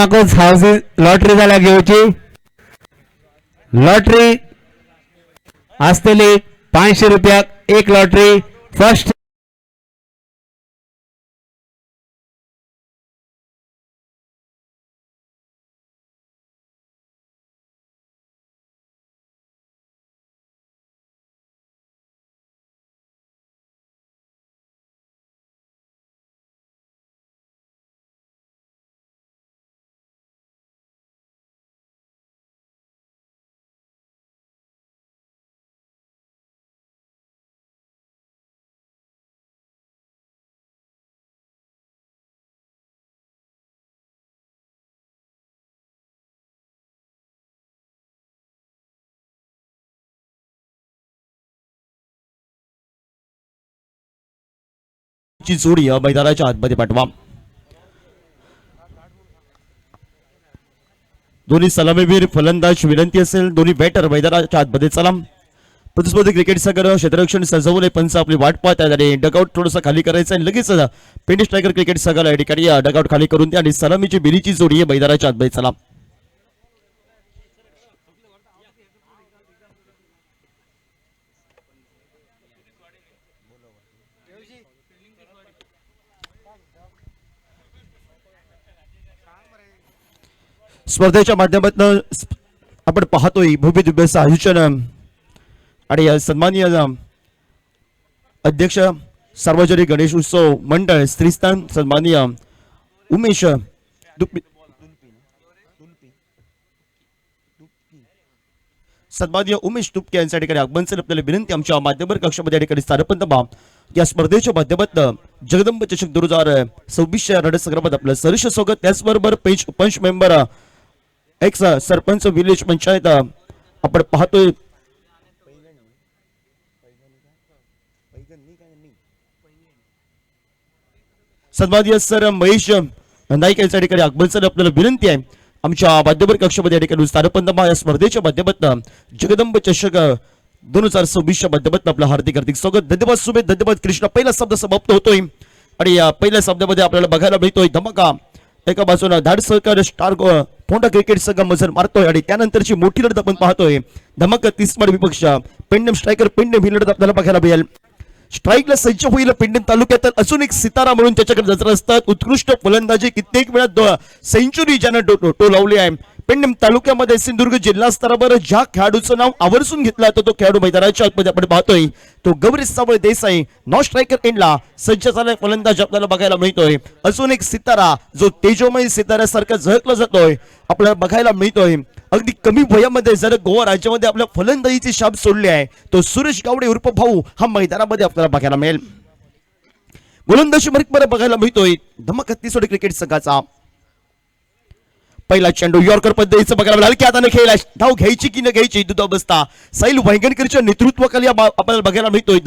मागोच house lottery झाला घेऊची lottery असलेली 500 रुपयाक एक लॉटरी फर्स्ट ची जोडी मैदानाच्या आतमध्ये पाठवा. दोन्ही सलामीवीर फलंदाज विनंती असेल दोन्ही बॅटर मैदानाच्या आतमध्ये चला. प्रतिस्पर्धी क्रिकेट संघ क्षेत्ररक्षण सजवले पंच आपली वाट पाहत आहेत आणि डगआउट थोडंसं खाली करायचं आणि लगेच पेंडी स्ट्रायकर क्रिकेट संघाला या ठिकाणी डगआउट खाली करून द्या आणि सलामीची बिलीची जोडी मैदानाच्या आतमध्ये चला. स्पर्धेच्या माध्यमातून आपण पाहतोय भव्य दिव्य आयोजन आणि सन्माननीय अध्यक्ष सार्वजनिक गणेश उत्सव मंडळ स्त्रीस्थान सन्माननीय उमेश सन्माननीय उमेश तुपके यांच्या ठिकाणी आगमनचं आपल्याला विनंती आमच्या माध्यमिक कक्षामध्ये ठिकाणी स्थानपंत या स्पर्धेच्या माध्यमातून जगदंब चषक 2026 रणसंग्रामात आपलं सहर्ष स्वागत. त्याचबरोबर पंच member x sarpanch village panchayat आपण पाहतोय सन्माननीय सर महेश नाईक यांच्या ठिकाणी आगमनचं आपल्याला विनंती आहे आमच्या माध्यमिक कक्षामध्ये ठिकाणी स्थानपंत या स्पर्धेच्या माध्यमातून जगदंब चषक 2026 माध्यमातून आपलं हार्दिक हार्दिक स्वागत. धन्यवाद सुमेध धन्यवाद कृष्णा. पहिला शब्द समाप्त होतोय आणि या पहिल्या शब्दामध्ये आपल्याला बघायला मिळतोय धमाका. एका बाजूला धाड सहकार स्टार फोंडा क्रिकेट संघ मजल मारतोय आणि त्यानंतरची मोठी लढत आपण पाहतोय धमाका 30 विपक्ष पेंडम स्ट्रायकर पेंडम ही लढत आपल्याला बघायला मिळेल. स्ट्राईकला सज्ज होईल पेंडम तालुक्यात अजून एक सितारा म्हणून त्याच्याकडे नजर असतात. उत्कृष्ट फलंदाजी कित्येक वेळा सेंचुरी ज्यानं टो लावली आहे. पेंडम तालुक्यामध्ये सिंधुदुर्ग जिल्हा स्तरावर ज्या खेळाडूचं नाव आवर्जून घेतलं जातं तो खेळाडू मैदानाच्या आतमध्ये आपण पाहतोय तो गौरी सावळ देसाई नॉ स्ट्रायकर एंडला सज्ज झालाय फलंदाज आपल्याला बघायला मिळतोय. अजून एक सितारा जो तेजोमय सिताऱ्यासारखा झळकला जातोय आपल्याला बघायला मिळतोय. अगदी कमी वयामध्ये जर गोवा राज्यामध्ये आपल्या फलंदाजीची शाप सोडली आहे तो सुरेश गावडे उर्फ भाऊ हा मैदानामध्ये आपल्याला बघायला मिळेल. गोलंदाजी मार्ग बघायला मिळतोय धमाका 30 क्रिकेट संघाचा पहिला चेंडू यॉर्कर पद्धतीचं बघायला मिळालं की आता खेळला धाव घ्यायची की न घ्यायची दुधावस्था साहिल वांगणकरच्या नेतृत्वाखाली आपल्याला बघायला मिळतोय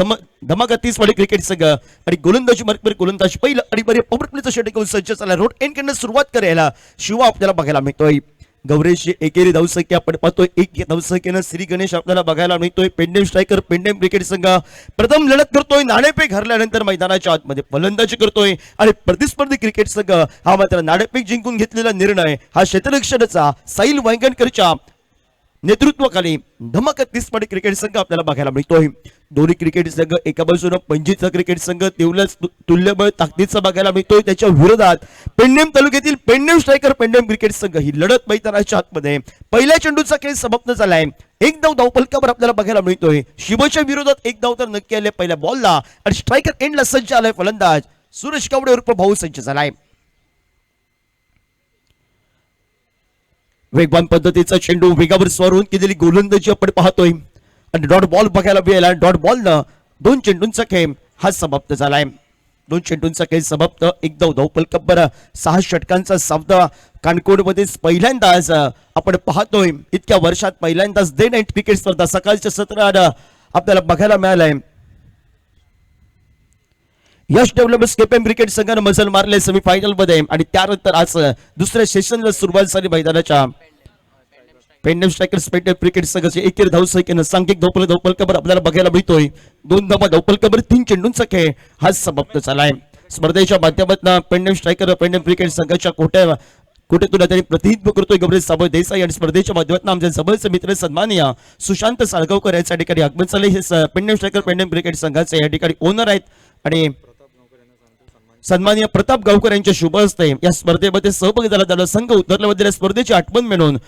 धमाका 30 क्रिकेट संघ आणि गोलंदाजी मार्ग गोलंदाज पहिलं आणि बरे पॉवर प्लेचं षटक सज्ज झाला. रोड एंड कडनं सुरुवात करायला शिवा आपल्याला बघायला मिळतोय. गौरेश एकेरी धावसंख्या आपण पाहतोय 1 धावसंख्येनं श्री गणेश आपल्याला बघायला मिळतोय. पेंडेम स्ट्रायकर पेंडेम क्रिकेट संघ प्रथम लढत करतोय नाणेफेक हरल्यानंतर मैदानाच्या आतमध्ये फलंदाजी करतोय आणि प्रतिस्पर्धी क्रिकेट संघ हा मात्र नाणेफेक जिंकून घेतलेला निर्णय हा क्षेत्ररक्षणाचा साहिल वांगणकरच्या नेतृत्वाखाली धमाका 30 क्रिकेट संघ आपल्याला बघायला मिळतोय. दोन्ही क्रिकेट संघ एका बाजूने पंजीचा क्रिकेट संघ तेवढंच तुल्यबळ ताकदीचा बघायला मिळतोय. त्याच्या विरोधात पेंडेम तालुक्यातील पेंडेम स्ट्रायकर पेंडेम क्रिकेट संघ ही लढत मैदानाच्या आतमध्ये पहिल्या चेंडूचा खेळ समाप्त झालाय. एक धाव फलकावर आपल्याला बघायला मिळतोय. शिवच्या विरोधात एक धाव तर नक्की आले पहिल्या बॉलला आणि स्ट्रायकर एंडला सज्ज आलाय फलंदाज सुरेश गावडे उर्फ भाऊ सज्ज झालाय. वेगवान पद्धतीचा चेंडू वेगावर स्वारून केलेली गोलंदाजी आपण पाहतोय आणि डॉट बॉल बघायला मिळाला. डॉट बॉल न 2 चेंडूंचा खेळ हा समाप्त झालाय. 2 चेंडूंचा खेळ समाप्त. एक धाव फलकावर 6 षटकांचा सामना कानकोडमध्ये पहिल्यांदाच आपण पाहतोय. इतक्या वर्षात पहिल्यांदाच डे नाईट क्रिकेट स्पर्धा सकाळच्या सत्रात आपल्याला बघायला मिळालाय. यश डेव्हलपर्स केपीएम क्रिकेट संघाने मजल मारले सेमीफायनल मध्ये आणि त्यानंतर आज दुसऱ्या सेशनला सुरुवात झाली मैदानाच्या. पेंडेम स्ट्रायकर्स पेंडेम क्रिकेट संघाचे एकेरी धावसंख्येनं सांघिक धावफलकावर आपल्याला बघायला मिळतोय. 2 धावफलकावर 3 चेंडूंचा खेळ हा समाप्त झालाय. स्पर्धेच्या माध्यमातून पेंडेम स्ट्रायकर पेंडेम क्रिकेट संघाच्या कुठे तुला त्यांनी प्रतिनिधित्व करतोय गौरव साबळ देसाई आणि स्पर्धेच्या माध्यमातून आमचे जवळचे मित्र सन्माननीय सुशांत साळगावकर यांच्या ठिकाणी आगमन झाले. हे पेंडेम स्ट्रायकर पेंडेम क्रिकेट संघाचे या ठिकाणी ओनर आहेत आणि सन्माननीय प्रताप गावकर यांच्या शुभ हस्ते या स्पर्धेमध्ये सहभागी झाला. त्याला संघ उतरल्याबद्दल स्पर्धेची आठवण म्हणून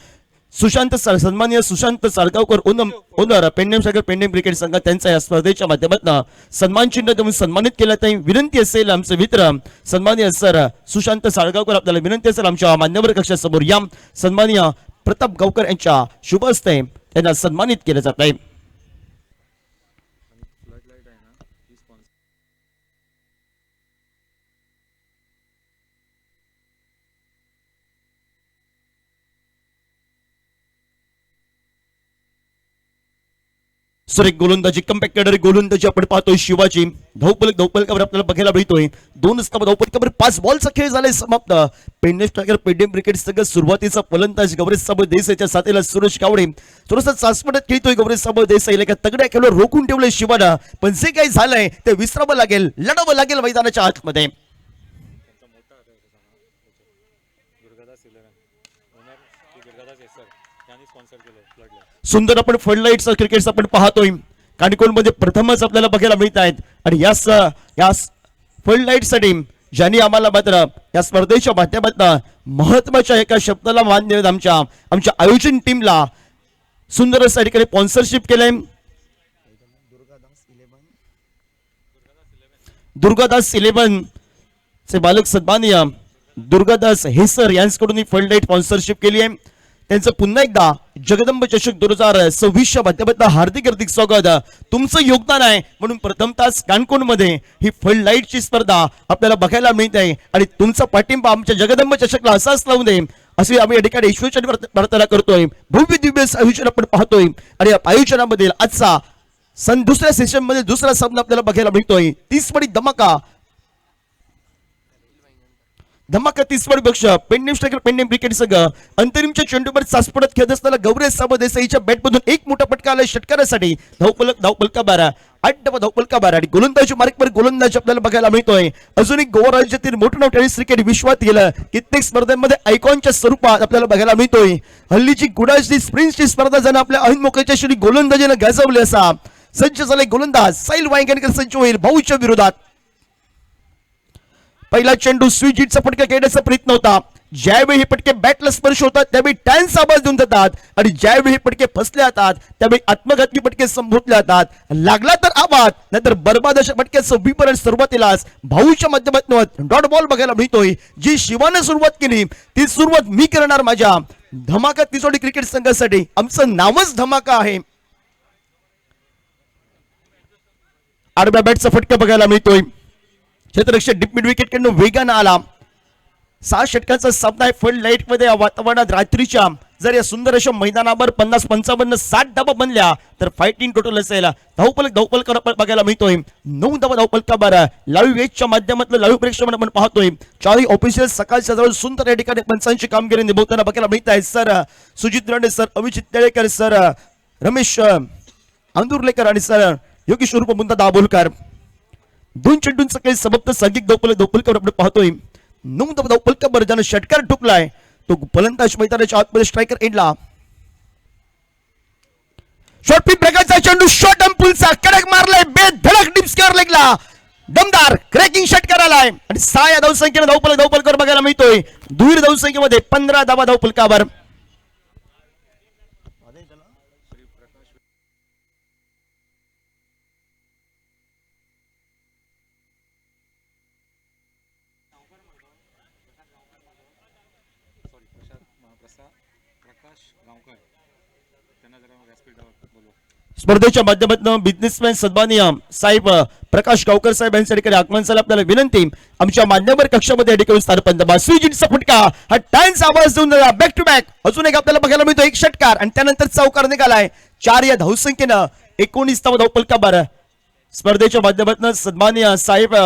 सन्माननीय Sushant Salgaonkar owner Pendem striker Pendem cricket संघ त्यांचा या स्पर्धेच्या माध्यमातून सन्मान चिन्ह देऊन सन्मानित केला. त्यांनी विनंती असेल आमचे मित्र सन्माननीय सर सुशांत साळगावकर आपल्याला विनंती असेल आमच्या मान्यवर कक्षासमोर या. सन्माननीय प्रताप गावकर यांच्या शुभ हस्ते त्यांना सन्मानित केलं जात आहे. एक गोलंदाजी कम्पॅक्ट करणारी गोलंदाजी आपण पाहतोय शिवाजी धावपलकावर आपल्याला बघायला मिळतोय. 2 धावपलकावर 5 बॉलचा खेळ झालाय समाप्त. पेंडेम स्ट्रायकर पेंडेम क्रिकेट संघ सुरुवातीचा फलंदाज गौरव साबळ देसाईच्या साथीला सुरेश कावडे थोडासा चाचपटत खेळतोय. गौरव साबळ देसाईला एका तगड्या खेळावर रोखून ठेवलंय शिवाला, पण जे काही झालंय ते विसरावं लागेल, लढावं लागेल मैदानाच्या आतमध्ये. सुंदर आपण फ्लडलाईट्स क्रिकेट आपण पाहतोय. काणकोण मध्ये प्रथमच आपल्याला बघायला मिळत आहेत आणि या फ्लडलाईट साठी ज्यांनी आम्हाला मात्र या स्पर्धेच्या माध्यमातून महत्वाच्या एका शब्दाला मान दिले आमच्या आयोजन टीमला सुंदर अशा ठिकाणी स्पॉन्सरशिप केलंय. दुर्गादास 11 चे बालक सन्माननीय दुर्गादास हेसर यांच्याकडून ही फ्लडलाईट स्पॉन्सरशिप केली आहे. त्यांचं पुन्हा एकदा जगदंब चषक 2026 माध्यमातून हार्दिक स्वागत. तुमचं योगदान आहे म्हणून प्रथमतः काणकोण मध्ये ही फ्लडलाईटची स्पर्धा आपल्याला बघायला मिळत आहे आणि तुमचा पाठिंबा आमच्या जगदंब चषकला असाच लावून दे असे आम्ही या ठिकाणी ईश्वरचरणी प्रार्थना करतोय. भव्य दिव्य आयोजन आपण पाहतोय आणि या आयोजनामध्ये आजचा दुसऱ्या सेशन मध्ये दुसरा सामना आपल्याला बघायला मिळतोय. 30 पडी धमाका 30 पडी बक्ष पेंडेम स्ट्रायकर पेंडेम क्रिकेट संघ अंतरिमच्या चेंडूवर चाचपडत खेळत असताना गौरव साबळ देसाईच्या बॅटमधून एक मोठा फटका आला षटकारासाठी. धावपलका 12 8 धावपलका 12 आणि गोलंदाजी मार्गवर गोलंदाज आपल्याला बघायला मिळतोय. अजून एक गोवा राज्यातील मोठं नाव टेनिस क्रिकेट विश्वात गेलं कित्येक स्पर्धांमध्ये आयकॉनच्या स्वरूपात आपल्याला बघायला मिळतोय. हल्लीची गुडाची स्प्रिंटची स्पर्धा जण आपल्या अहिमोक्याच्या श्री गोलंदाजीने गाजवली असा सज्ज झाले गोलंदाज साहिल वांगणकर सज्ज होईल भाऊच्या विरोधात. पहिला चेंडू स्वीट हिटचा फटका खेळण्याचा प्रयत्न होता. ज्यावेळी हे पटके बॅटला स्पर्श होतात त्यावेळी टॅन्स आवाज देऊन जातात आणि ज्यावेळी हे पटके फसले जातात त्यावेळी आत्मघातकी पटके संबोधले जातात. लागला तर आवाज नाहीतर बर्बाद अशा पटक्याचं विपरण सुरुवातीलाच भाऊच्या माध्यमातून डॉट बॉल बघायला मिळतोय. जी शिवाने सुरुवात केली ती सुरुवात मी करणार माझ्या धमाका तिसोडी क्रिकेट संघासाठी. आमचं नावच धमाका आहे. आडव्या बॅटचा फटका बघायला मिळतोय. क्षेत्ररक्षक डीप मिड विकेट कडून वेगानं आला. 6 षटकांचा सामना आहे फ्लडलाईट मध्ये वातावरणात रात्रीच्या. जर या सुंदर अशा मैदानावर 50 55 60 धावा बनल्या तर फायटिंग टोटल असेल. धावपलक बघायला मिळतोय. 9 धावपलका 12 लाईव्ह वेजच्या माध्यमातून लाईव्ह प्रेक्षण आपण पाहतोय. 4 ऑफिशियल सकाळच्या जवळ सुंदर या ठिकाणी पंचांची कामगिरी निभवताना बघायला मिळत आहे. Sir Sujit Rane sir Abhijit Talekar sir Ramesh Andurlekar आणि सर योगेश उर्फ मुंदा दाभोलकर. 2 चेंडूंचा काही समाप्त सांघिक धावपलकावर आपण पाहतोय. 9 धावपलकावर ज्यानं षटकार ठोकलाय तो फलंदाज मैदानाच्या आतमध्ये स्ट्रायकर एंडला. शॉर्ट पिच ब्रेकरचा चेंडू शॉर्ट अंपुलचा कडक मारलाय बेधडक डीप स्क्वेअर लेगला दमदार क्रॅकिंग षटकार आलाय आणि 6 या धावसंख्येने धावपलकावर बघायला मिळतोय. दुहेरी धावसंख्येमध्ये 15 धावा धावपलकावर. स्पर्धेच्या माध्यमातून बिझनेसमॅन सन्माननीय साहेब प्रकाश गावकर साहेब यांच्या ठिकाणी आगमन झालं. आपल्याला विनंती आमच्या मान्यवर कक्षामध्ये ठिकाणी स्थानपन्न स्वीजिटचा फटका हा टाइम्स आवाज देऊन बॅक टू बॅक. अजून एक आपल्याला बघायला मिळतो एक षटकार आणि त्यानंतर चौकार निघालाय. 4 या धावसंख्येनं 19 धावपलका 12. स्पर्धेच्या माध्यमातून सन्माननीय साहेब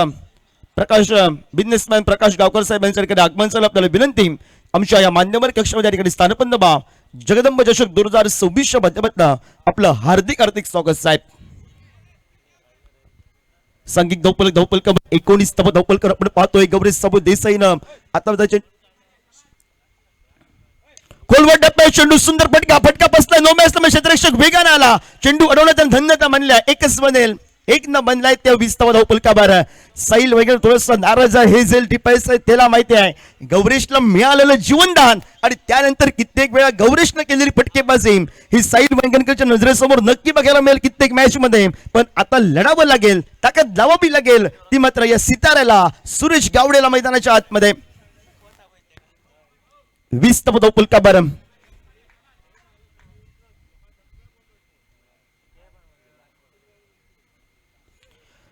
प्रकाश बिझनेसमॅन प्रकाश गावकर साहेब यांच्या ठिकाणी आगमन झालं. आपल्याला विनंती आमच्या या मान्यवर कक्षामध्ये ठिकाणी स्थानपन्न जगदंब चषक 2026 माध्यमातून आपलं हार्दिक स्वागत साहेब. सांघिक धावपलक 19 धावपलकर आपण पाहतोय. गौरव साबळ देसाईनं आता खोलवर टप्प्यात चेंडू सुंदर फटका फटका बसला नो मॅच क्षेत्ररक्षक वेगाने आला चेंडू अडवण्याचा धन्यता म्हणल्या एकच बनेल एक न बनलाय त्या 20 धावपल का बार साईल वगैरे थोडस नाराज आहे हे जेल टिपायच त्याला माहिती आहे गौरेशला मिळालेलं जीवनदान आणि त्यानंतर कित्येक वेळा गौरेशनं केलेली फटकेबाजी ही साईल वैगणकरच्या नजरेसमोर नक्की बघायला मिळेल कित्येक मॅच मध्ये पण आता लढावं लागेल ताकद लावावी लागेल ती मात्र या सिताऱ्याला सुरेश गावडेला मैदानाच्या आतमध्ये 20 धावपल का बार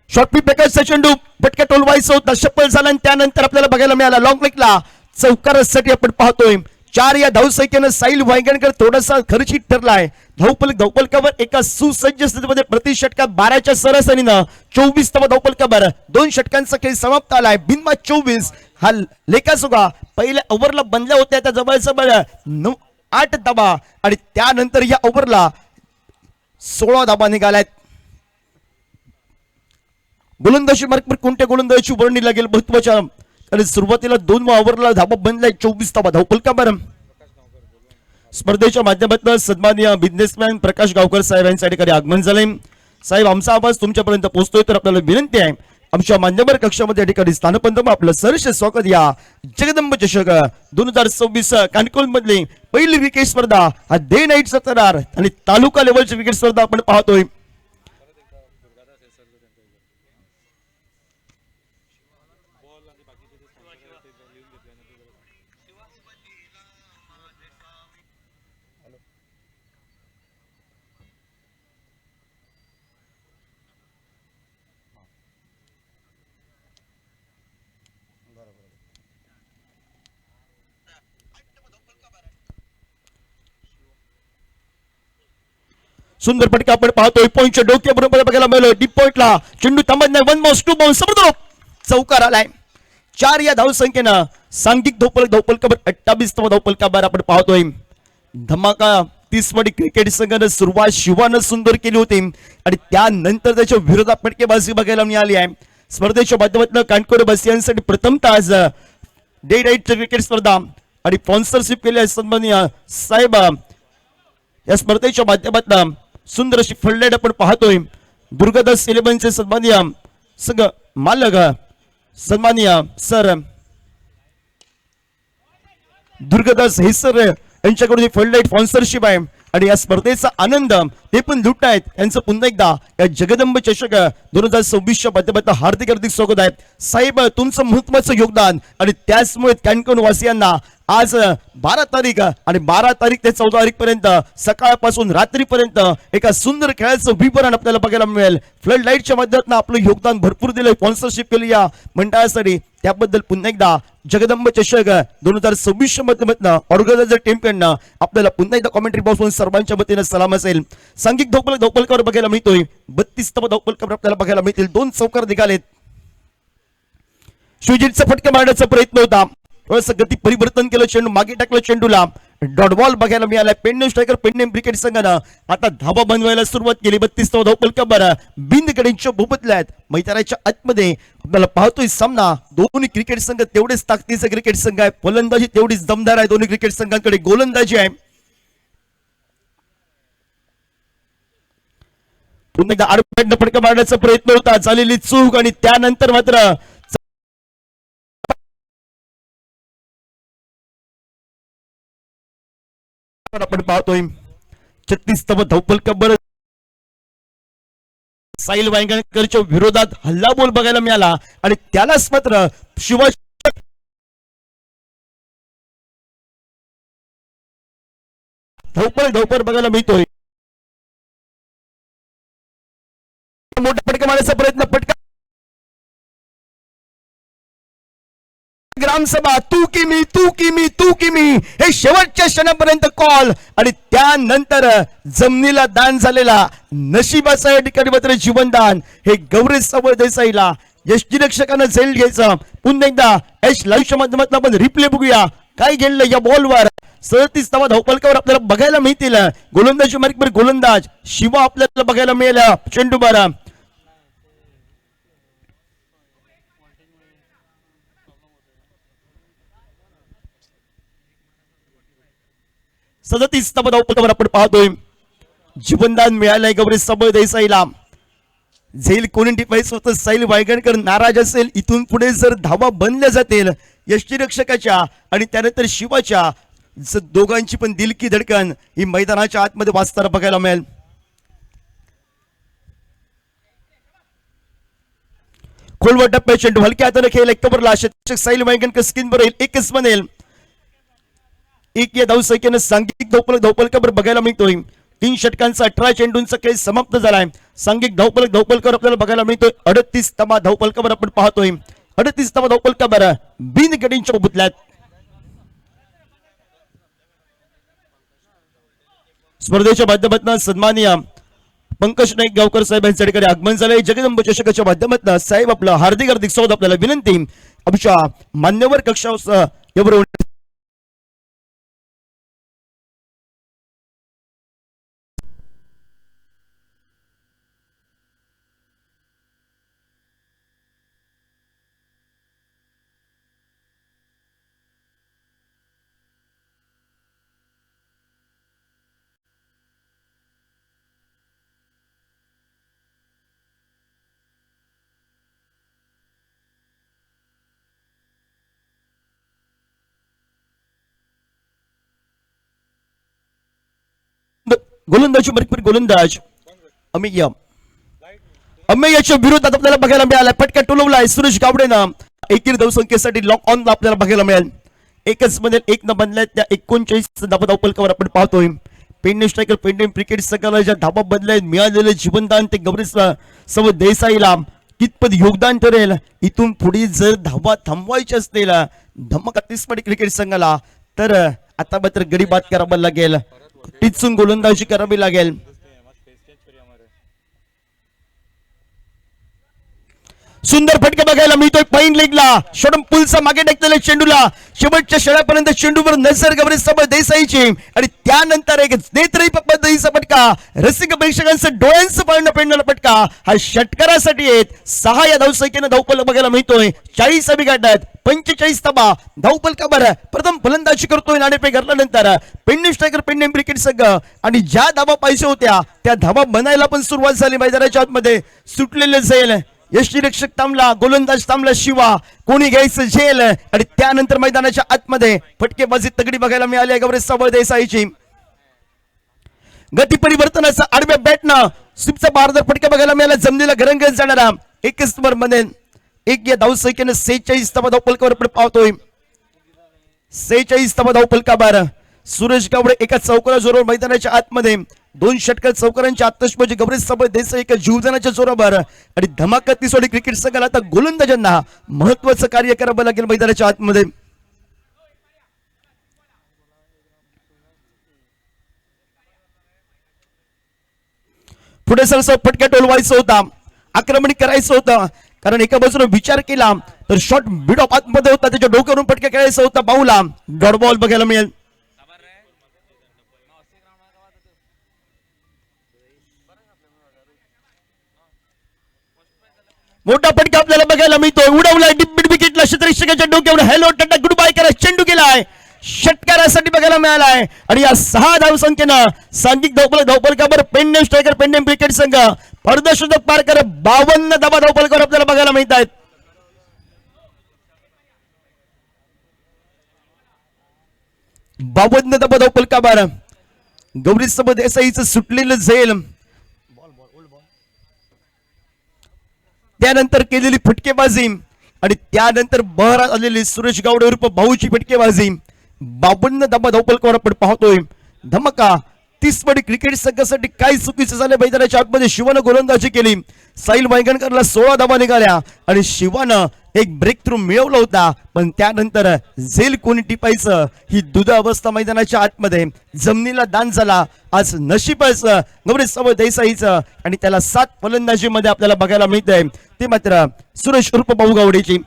शॉर्ट प्रकाशचा चेंडू पटका टोलवायचा होता सफल झाला आणि त्यानंतर आपल्याला बघायला मिळाला लॉंग लेगला चौकारासाठी आपण पाहतोय 4 या धावसंख्येनं साईल वायगणकर थोडासा खर्चित ठरलाय धावपलकावर एका सुसज्ज स्थितीमध्ये प्रति षटकात 12च्या सरासरीनं 24 धावपलकावर 2 षटकांचा खेळ समाप्त आलाय बिनबाद 24 हा लेखासुगा पहिल्या ओव्हरला बनल्या होत्या त्या जवळजवळ 8 धावा आणि त्यानंतर या ओव्हरला 16 धावा निघाल्यात गोलंदाजी मार्कवर कोणत्या गोलंदाजीची वर्णी लागेल महत्वाच्या आणि सुरुवातीला 2 ओव्हरला धावा बनलाय 24 धावा धावपलका बरं स्पर्धेच्या माध्यमातून सन्माननीय बिझनेसमॅन प्रकाश गावकर साहेब यांच्या ठिकाणी आगमन झालंय साहेब आमचा आवाज तुमच्यापर्यंत पोहोचतोय तर आपल्याला विनंती आहे आमच्या मान्यवर कक्षामध्ये या ठिकाणी स्थानपन्न आपलं सहर्ष स्वागत या जगदंब चषक 2026 कानकोल मधली पहिली क्रिकेट स्पर्धा हा डे नाईट सत्रार आणि तालुका लेवलची क्रिकेट स्पर्धा आपण पाहतोय सुंदर फटका आपण पाहतोय पॉईंटच्या डोक्याबरोबर बघायला मिळालं डीप पॉईंटला चेंडू थांबत नाही 1 बॉल 2 बॉल समोर चौकार आलाय 4 या धावसंख्येनं सांघिक धावपलकावर 28 धावपलकावर आपण पाहतोय धमाका 30 मध्ये क्रिकेट संघानं सुरुवात शिवानं सुंदर केली होती आणि त्यानंतर त्याच्या विरोधात फटकेबाजी बघायला मिळाली आहे स्पर्धेच्या माध्यमातून कानकोड बसियांसाठी प्रथमतः आज डे नाईट क्रिकेट स्पर्धा आणि स्पॉन्सरशिप केली आहे सन्माननीय साहेब या स्पर्धेच्या माध्यमातून सुंदर अशी फळलेट आपण पाहतोय दुर्गादास इलेव्हनचे सन्माननीय संघ मालक सन्माननीय सर दुर्गादास हे सर यांच्याकडून फळलेट स्पॉन्सरशिप आहे आणि या स्पर्धेचा आनंद ते पण लुटतायत यांचं पुन्हा एकदा या जगदंब चषक 2026च्या माध्यमातून हार्दिक स्वागत आहे साहेब तुमचं महत्वाचं योगदान आणि त्याचमुळे कॅनकोन वासियांना आज 12 तारीख आणि 12 तारीख ते 14 तारीख पर्यंत सकाळपासून रात्रीपर्यंत एका सुंदर खेळाचं विवरण आपल्याला बघायला मिळेल फ्लड लाईटच्या माध्यमातून आपलं योगदान भरपूर दिलंय स्पॉन्सरशिप केली या मंडळासाठी त्याबद्दल पुन्हा एकदा जगदंब चषक 2026च्या माध्यमातून ऑर्गनायझर टीमकडनं आपल्याला पुन्हा एकदा कॉमेंट्री बॉक्स मधून सर्वांच्या वतीने सलाम असेल सांघिक धावपलकावर बघायला मिळतोय 32 धावपलकावर आपल्याला बघायला मिळतील 2 चौकार निघालेत शिवजीतचा फटका मारण्याचा प्रयत्न होता थोडंसं गती परिवर्तन केलं चेंडू मागे टाकलं चेंडूला डॉट बॉल बघायला मिळाला पेंडेम स्ट्रायकर पेंडेम क्रिकेट संघानं आता धाबा बनवायला सुरुवात केली 32 धावपलकावर बिंदगडींच्या भूपतल्या आहेत मैदानाच्या आतमध्ये आपल्याला पाहतोय सामना दोन्ही क्रिकेट संघ तेवढेच ताकदीचे क्रिकेट संघ आहे फलंदाजी तेवढीच दमदार आहे दोन्ही क्रिकेट संघांकडे गोलंदाजी आहे पुन्हा एकदा आडपॅडनं फटका मारण्याचा प्रयत्न होता झालेली चूक आणि त्यानंतर मात्र आपण पाहतोय 36 धावपलकावर साईल वांगणकरच्या विरोधात हल्लाबोल बघायला मिळाला आणि त्यालाच मात्र शिवाजी धावपल बघायला मिळतोय मोठा फटका मारण्याचा प्रयत्न फटका ग्रामसभा तू की मी हे शेवटच्या क्षणापर्यंत कॉल आणि त्यानंतर जमिनीला दान झालेला नशिबाचा या ठिकाणी मात्र जीवनदान हे गौरी सावळ देसाईला यष्टीरक्षकानं झेल घ्यायचं पुन्हा एकदा यश लाईव्हच्या माध्यमातून आपण रिप्ले बघूया काय गेलं या बॉलवर 37 धावपलकावर आपल्याला बघायला मिळतील गोलंदाजी मार्कवर गोलंदाज शिवा आपल्याला बघायला मिळाला चेंडू मारा 37 धावपलकावर आपण पाहतोय जीवनदान मिळालंय गौरी सबळ देसाईला. झेल कोणी टिपायचं होतं साईल वायगणकर नाराज असेल. इथून पुढे जर धावा बनल्या जातील यष्टीरक्षकाच्या आणि त्यानंतर शिवाच्या, दोघांची पण दिल की धडकन ही मैदानाच्या आतमध्ये वाचताना बघायला मिळेल. खोलवर टप्प्यात चेंडू हलक्या हाताने खेळ एक कबरला क्षेत्ररक्षक साईल वायगणकर स्किन वर येईल. एकच बनेल एक या धावसंख्येनं सांघिक धावपलकावर बघायला मिळतोय. 3 षटकांचा 18 चेंडूंचा खेळ समाप्त झालाय. सांघिक धावपलकावर आपल्याला बघायला मिळतोय 38 धावपलकावर आपण पाहतोय. 38 धावपलकावर बिनगडींच्या बुतल्यात स्पर्धेच्या माध्यमातून सन्माननीय पंकज नाईक गावकर साहेब यांच्या ठिकाणी आगमन झालंय. जगदंब चषकाच्या माध्यमातून साहेब आपलं हार्दिक हार्दिक स्वागत. आपल्याला विनंती आमच्या मान्यवर कक्षावर एवढं गोलंदाजी गोलंदाज अमेयाच्या विरोधात आपल्याला बघायला मिळाला. फटका टोलवलाय सुरेश गावडेनं. एकीर धावसंख्येसाठी लॉक ऑन आपल्याला बघायला मिळेल. एकच मध्ये एक न बनल्या त्या 39 धावपलकावर आपण पाहतोय. पेंडिंग स्ट्रायकर पेंडिंग क्रिकेट संघाला ज्या धाबा बदलाय मिळालेले जीवनदान ते गौरी सबळ देसाईला कितपत योगदान ठरेल. इथून पुढे जर धावा थांबवायची असतील धमक 30 क्रिकेट संघाला तर आता मात्र गडी बाद करावा लागेल. टिचून गोलंदाजी करावी लागेल. सुंदर फटका बघायला मिळतोय पाईन लेगला. शॉर्ट पुलचा मागे टाकलेल्या चेंडूला शेवटच्या शेळ्यापर्यंत चेंडूवर नजर गौरी सबळ देसाईची आणि त्यानंतर एक नेत्रही पद्धतीचा फटका. रसिक प्रेक्षकांचं डोळ्यांचं पाळणं पेंडलेला फटका हा षटकारासाठी येत 6 या धावसंख्येनं धावपल बघायला मिळतोय. 40 अभी गाठत 45 धावपलकावर प्रथम फलंदाजी करतोय. नाणेफेक घातल्यानंतर पेंडिंग स्ट्रायकर पेंडिंग क्रिकेट संघ आणि ज्या धावा पाहिजे होत्या त्या धावा बनायला पण सुरुवात झाली. मैदानाच्या आतमध्ये सुटलेले जाईल. यष्टीरक्षक थांबला, गोलंदाज थांबला शिवा. कोणी घ्यायचं झेल आणि त्यानंतर मैदानाच्या आतमध्ये फटकेबाजी तगडी बघायला मिळाली गौरी सबळ देसाईची. गती परिवर्तनाचा आडव्या बॅटनं स्लिपचा बारदार फटका बघायला मिळाला. जमिनीला घरंगत जाणारा 21 नंबर मध्ये एक या धावसंख्येनं 46 धावपलकावर आपण पाहतोय. 46 धावपलकावर सुरेश गावडे एका चौकारा जोरावर मैदानाच्या आतमध्ये 2 षटकार चौकारांच्या आतषबाजी गौरी सबळ देसाई एका जीवदानाच्या जोरावर आणि धमाका तिसोडी क्रिकेट संघाला आता गोलंदाजांना महत्वाचं कार्य करावं लागेल मैदानाच्या आतमध्ये. पुढे सरसर फटका टोलवायचा होता, आक्रमण करायचं होतं. कारण एका बाजूने विचार केला तर शॉट मिड ऑफ आतमध्ये होता, त्याच्या डोक्यावरून फटका खेळायचा होता. बाहुला डॉट बॉल बघायला मिळेल. मोठा फटका आपल्याला बघायला मिळतोय. उडवलाय डिप विकेटला क्षेत्ररक्षकाच्या डोक्यावर. हॅलो टाटा गुड बाय करा चेंडू गेलाय. षटकारासाठी बघायला मिळालाय आणि या 6 धावसंख्येनं सांघिक धावपलकावर पेंडिंग स्ट्रायकर पेंडिंग क्रिकेट संघ अर्धशतक पार करत 52 धावपलकावर आपल्याला बघायला मिळत आहेत. धावपलकावर गौरी सबळ देसाईचं सुटलेलं झेल, त्यानंतर केलेली फटकेबाजी आणि त्यानंतर बहरात आलेली सुरेश गावडे उर्फ भाऊची फटकेबाजी. 52 धावपलकावर आपण पाहतोय. धमाका 30 क्रिकेट संघासाठी काय चुकीचं झालं. मैदानाच्या आतमध्ये शिवानं गोलंदाजी केली. साईल वायगणकरला 16 धावा निघाल्या आणि शिवानं एक ब्रेक थ्रू मिळवला होता. पण त्यानंतर झेल कोणी टिपायचं ही दुधा अवस्था मैदानाच्या आतमध्ये जमिनीला दान झाला. आज नशीबच गौरी सबळ देसाईचं आणि त्याला 7 फलंदाजीमध्ये आपल्याला बघायला मिळतंय ते मात्र सुरेश उर्फ भाऊ गावडेची.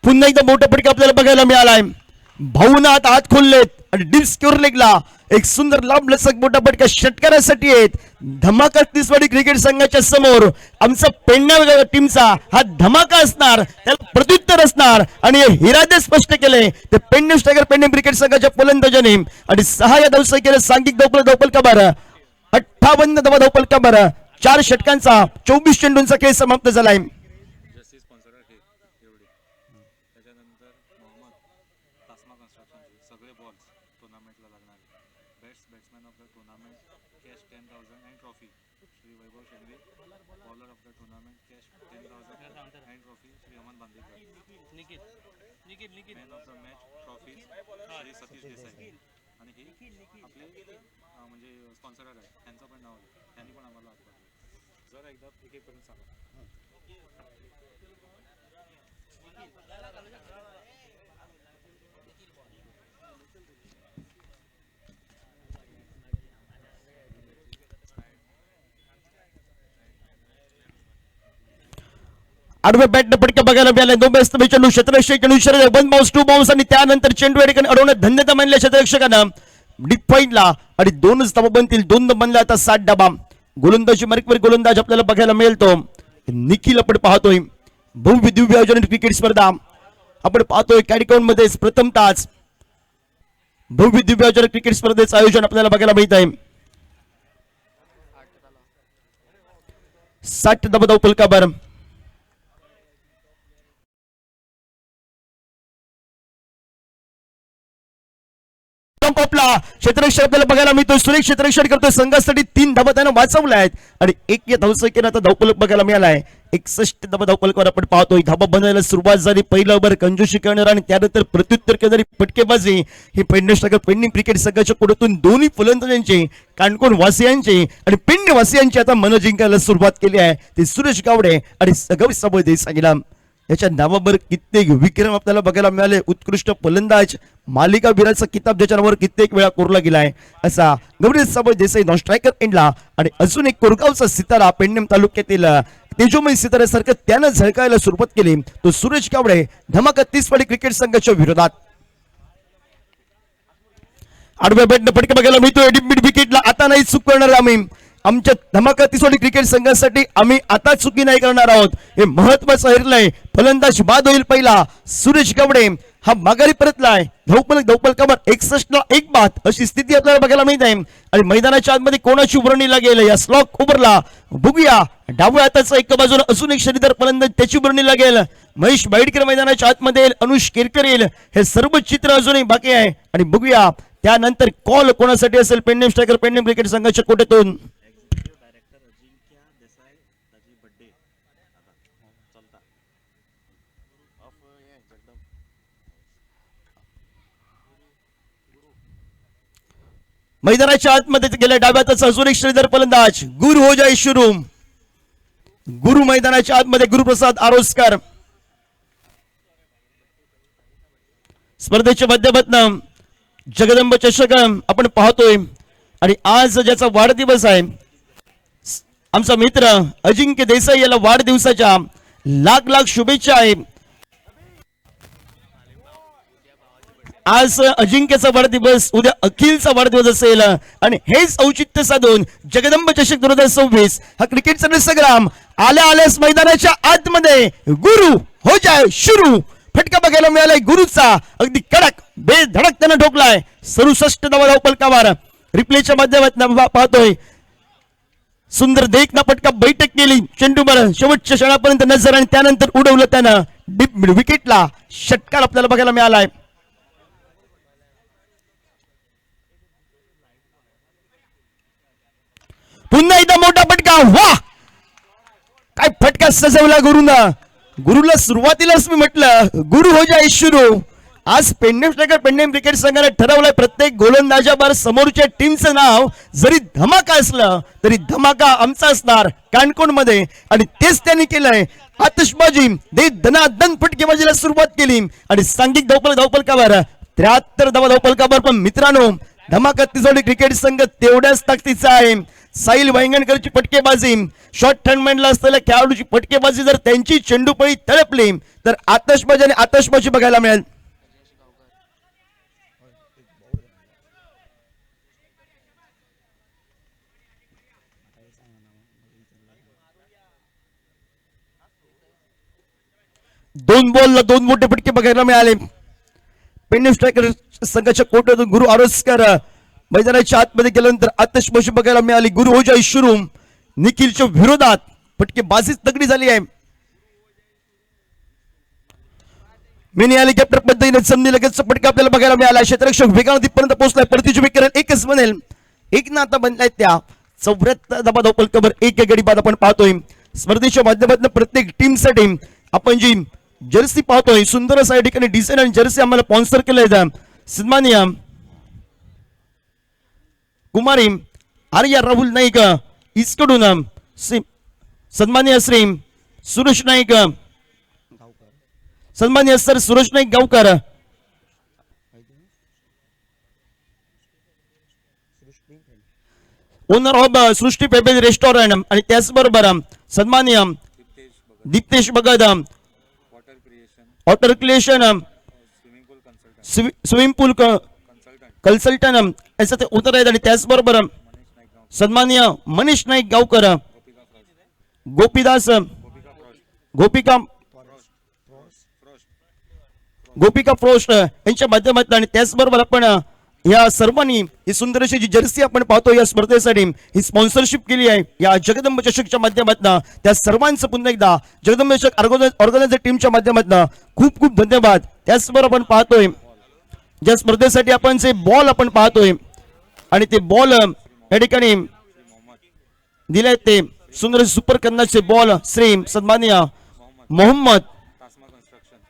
पुन्हा एकदा मोठा फटका आपल्याला बघायला मिळालाय. भाऊनात हात खोललेत आणि डीप स्क्वेअर लेगला एक सुंदर लांब लचक मोठा फटका षटकारासाठी आहेत. धमाका तिसवाडी क्रिकेट संघाच्या समोर आमचा पेडणे टीमचा हा धमाका असणार, त्याला प्रत्युत्तर असणार आणि हे हिरादे स्पष्ट केले ते पेडणे टायगर पेडणे क्रिकेट संघाच्या फलंदाजाने. आणि 6 या धावसंख्येने सांघिक धावफल का बरं 58 धावफल का बरं 4 षटकांचा 24 चेंडूंचा खेळ समाप्त झालाय. जर्सी स्पॉन्सर आहे एवढी. त्याच्यानंतर मोहम्मद तासमा कन्स्ट्रक्शनचे सगळे बॉल्स टुर्नामेंटला लागणार. Batsman of the tournament cash 10,000 and trophy Shri Vaibhav Shengve. Bowler of the tournament cash 10,000 and trophy Shri Aman Bandekar. Man of the match trophy Shri Satish Desai. आणि हे आपले म्हणजे स्पॉन्सर आहे त्यांचं पण नाव आहे, त्यांनी पण आम्हाला हात पाठवलं. जर एकदा एक एक करून सांगा. आडव्या बॅटने फटका बघायला मिळाला. 2 बॅट्स चेंडू क्षेत्ररक्षक चेंडू शरीर 1 बाउन्स 2 बाउन्स आणि त्यानंतर चेंडू या ठिकाणी अडवण्यात धन्यता मानल्या क्षेत्ररक्षकांना. डीप पॉइंटला आणि 2च धावा बनतील. 2 बनल्या आता 7 डाबा. गोलंदाजी मार्कवर गोलंदाज आपल्याला बघायला मिळतो निखिल. आपण पाहतोय भव्य दिव्य आयोजन क्रिकेट स्पर्धा आपण पाहतोय कॅडिकॉन मध्ये प्रथमताच भव्य दिव्य आयोजन क्रिकेट स्पर्धेचं आयोजन आपल्याला बघायला मिळत आहे. 60 धावा फलकावर आपला क्षेत्ररक्षक आपल्याला बघायला मिळतो. सुरेख क्षेत्ररक्षण करतोय. संघासाठी 3 धावा त्यानं वाचवल्या आहेत आणि 1 या धावसंख्येने आता धावफलक बघायला मिळालाय. 61 धावा धावफलकावर आपण पाहतोय. धावा बनवायला सुरुवात झाली. पहिला ओव्हर कंजूशी करणार आणि त्यानंतर प्रत्युत्तर करणारी फटकेबाजी ही पेडणे टायगर पेडणे क्रिकेट संघाच्या कोड्यातून दोन्ही फलंदाजांचे काणकोण वासियांचे आणि पेडणे वासियांची आता मन जिंकायला सुरुवात केली आहे. ते सुरेश गावडे आणि गौरी देसाईला. याच्या नावावर कित्येक विक्रम आपल्याला बघायला मिळाले. उत्कृष्ट फलंदाज मालिका वीराचा किताब ज्याच्या नावावर कित्येक वेळा कोरला गेलाय असा गौरी देसाई नॉन स्ट्रायकर एंडला. आणि अजून एक कोरगावचा सितारा पेडणे तालुक्यातील तेजोमय सिताऱ्यासारखं त्यानं झळकायला सुरुवात केली तो सुरेश गावडे धमाका तिसवाडी क्रिकेट संघाच्या विरोधात. आडव्या बॅटने फटका बघायला मिळतोय. मिड विकेटला आता नाही चूक करणार आम्ही. आमच्या धमाका तिसवाडी क्रिकेट संघासाठी आम्ही आता चुकी नाही करणार आहोत. हे महत्वाचं हरलंय. फलंदाज बाद होईल पहिला. सुरेश गावडे हा माघारी परतलाय. धावफलकावर 61 ला 1 बाद अशी स्थिती आपल्याला बघायला मिळत आहे. आणि मैदानाच्या आतमध्ये कोणाची वर्णी लागेल या स्लॉक उभरला बघूया. डाव्या हाताचा एका बाजूला अजून एक शरीदार फलंदाज त्याची वर्णी लागेल. महेश बाईडकर मैदानाच्या आतमध्ये येईल. अनुष केरकर येईल. हे सर्व चित्र अजूनही बाकी आहे आणि बघूया त्यानंतर कॉल कोणासाठी असेल पेडणे टायगर पेडणे क्रिकेट संघाच्या कोट्यातून. मैदानाच्या आतमध्ये गेल्या डाव्याचा अजून एक श्रीधर फलंदाज गुरु हो जाय शुरू. गुरु मैदानाच्या आतमध्ये गुरुप्रसाद आरोस्कर. स्पर्धेच्या माध्यमातून जगदंब चषक आपण पाहतोय आणि आज ज्याचा वाढदिवस आहे आमचा मित्र अजिंक्य देसाई याला वाढदिवसाच्या लाख लाख शुभेच्छा आहे. आज अजिंक्यचा वाढदिवस, उद्या अखिलचा वाढदिवस असेल आणि हेच औचित्य साधून जगदंब चषक 2026 हा क्रिकेटचा संग्राम आल्यास मैदानाच्या आतमध्ये गुरु हो जाय शुरू. फटका बघायला मिळालाय गुरुचा. अगदी कडक बेधडक त्यानं ठोकलाय. 67 धावा धावफलकावर. रिप्लेच्या माध्यमातून पाहतोय सुंदर देखना फटका बैठक केली. चेंडूवर शेवटच्या क्षणापर्यंत नजर आणि त्यानंतर उडवलं त्यानं डीप मिड विकेटला. षटकार आपल्याला बघायला मिळालाय. पुन्हा एकदा मोठा फटका. वा काय फटका सजवला गुरुना. गुरुला सुरुवातीलाच मी म्हटलं गुरु हो जाय शुरू. आज पेडणे टायगर पेडणे क्रिकेट संघाने ठरवलंय प्रत्येक गोलंदाजावर समोरच्या टीमचं नाव जरी धमाका असलं तरी धमाका आमचा असणार काणकोण मध्ये. आणि तेच त्यांनी केलंय. आतिषबाजी दे धनाधन फटकेबाजीला सुरुवात केली आणि सांघिक धावफलकावर 73 धावा धावफलकावर. पण मित्रांनो धमाका तिसवाडी क्रिकेट संघ तेवढ्याच ताकदीचा आहे. साहिल वांगणकरची फटकेबाजी, शॉर्ट टर्नमेंटला असलेल्या खेळाडूची फटकेबाजी जर त्यांची चेंडूपळी तळपली तर आतषबाजी आणि आतषबाजी बघायला मिळेल. दोन बॉलला दोन मोठे फटके बघायला मिळाले. पेंडिंग स्ट्रायकर संघाच्या कोर्टातून गुरु आरोस्कर मैदानाच्या आतमध्ये गेल्यानंतर आतषबाजी बघायला मिळाली. गुरु होजा इशुरू निखिलच्या विरोधात फटकेबाजीच तगडी झाली आहे. मिनी हेलिकॉप्टर पद्धतीने समधी लगेच फटका आपल्याला बघायला मिळाला. क्षेत्ररक्षक वेगावतीपर्यंत पोहोचलाय. परतीची विकेट एकच बनेल. एक ना आता बनलाय त्या 74 धावा पलकावर एक गडी बाद आपण पाहतोय. स्पर्धेच्या माध्यमातून प्रत्येक टीमसाठी आपण जी जर्सी पाहतोय सुंदर असा या ठिकाणी डिझाईन आणि जर्सी आम्हाला स्पॉन्सर केलंय. सन्माननीय कुमारी आर्या राहुल नाईक इसकडून सन्माननीय श्री सुरेश नाईक, सन्माननीय sir Suresh Naik Gaonkar, owner of Srushti Pebbles restaurant आणि त्याचबरोबर सन्माननीय Diptesh Bhagat water creation swimming pool consultant याचं ते उतर आहेत. आणि त्याचबरोबर सन्माननीय मनीष नाईक गावकर, गोपीदास गोपिका फ्रोस्ट यांच्या माध्यमातून आणि त्याचबरोबर आपण या सर्वांनी ही सुंदर अशी जी जर्सी आपण पाहतो या स्पर्धेसाठी ही स्पॉन्सरशिप केली आहे या जगदंब चषकच्या माध्यमातून. त्या सर्वांचं पुन्हा एकदा जगदंब चषक ऑर्गनायझर टीमच्या माध्यमातून खूप खूप धन्यवाद. त्याचबरोबर आपण पाहतोय ज्या स्पर्धेसाठी आपण जे बॉल आपण पाहतोय आणि ते बॉल या ठिकाणी दिले ते सुंदर सुपर कन्नाचे बॉल श्री सन्माननीय मोहम्मद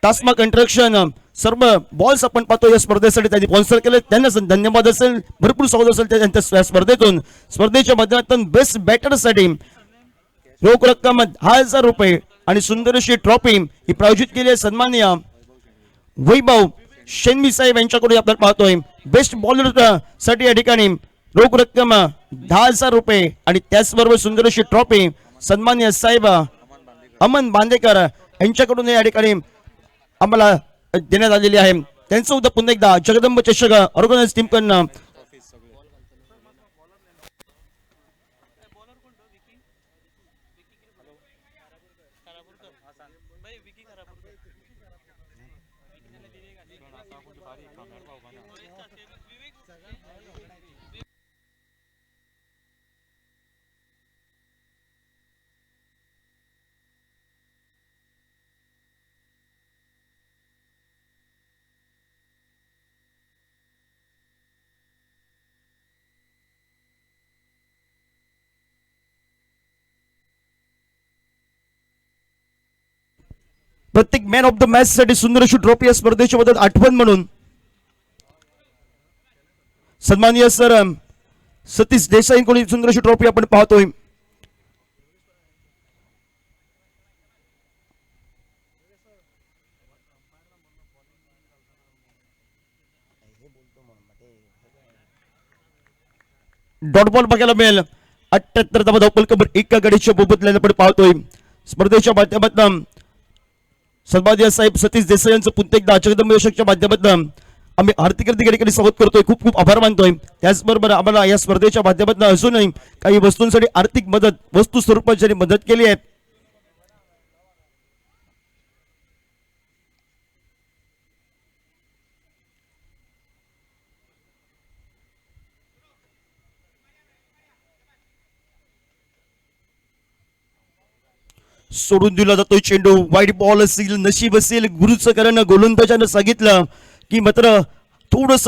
तासमा कंस्ट्रक्शन सर्व बॉल्स आपण पाहतो या स्पर्धेसाठी त्यांनी स्पॉन्सर केले. त्यांना धन्यवाद असेल, भरपूर स्वागत असेल त्यांच्या स्पर्धेतून. स्पर्धेच्या माध्यमातून बेस्ट बॅटरसाठी रोख रक्कम 10,000 रुपये आणि सुंदर अशी ट्रॉफी ही प्रायोजित केली आहे. सन्माननीय वैभव शेनवी साहेब यांच्याकडून आपण पाहतोय. बेस्ट बॉलर साठी या ठिकाणी रोख रक्कम 10,000 रुपये आणि त्याचबरोबर सुंदर अशी ट्रॉफी सन्माननीय साहेब अमन बांदेकर यांच्याकडून या ठिकाणी आम्हाला देण्यात आलेली आहे. त्यांचं उद्या पुन्हा एकदा जगदंब चषक ऑर्गनाइज टीम कडनं प्रत्येक मॅन ऑफ द मॅच साठी सुंदर अशी ट्रॉफी या स्पर्धेच्या मदत आठवण म्हणून सन्माननीय सर सतीश देसाईंकडून सुंदर अशी ट्रॉफी आपण पाहतोय. डॉट बॉल बघायला मिळेल. 78 धावा धावपलकावर एका गडीच्या बोबतल्याला आपण पाहतोय. स्पर्धेच्या माध्यमातून सन्माननीय साहेब सतीश देसाई यांचं पुन्हा एकदा जगदंब चषकच्या माध्यमातून आम्ही आर्थिक ठिकाणी स्वागत करतोय. खूप खूप आभार मानतोय. त्याचबरोबर आम्हाला या स्पर्धेच्या माध्यमातून अजूनही काही वस्तूंसाठी आर्थिक मदत वस्तू स्वरूपात ज्यांनी मदत केली आहे सोडून दिला जातोय चेंडू. वाईट बॉल असेल, नशीब असेल, गुरुचं कारण गोलंदाजानं सांगितलं की मात्र थोडस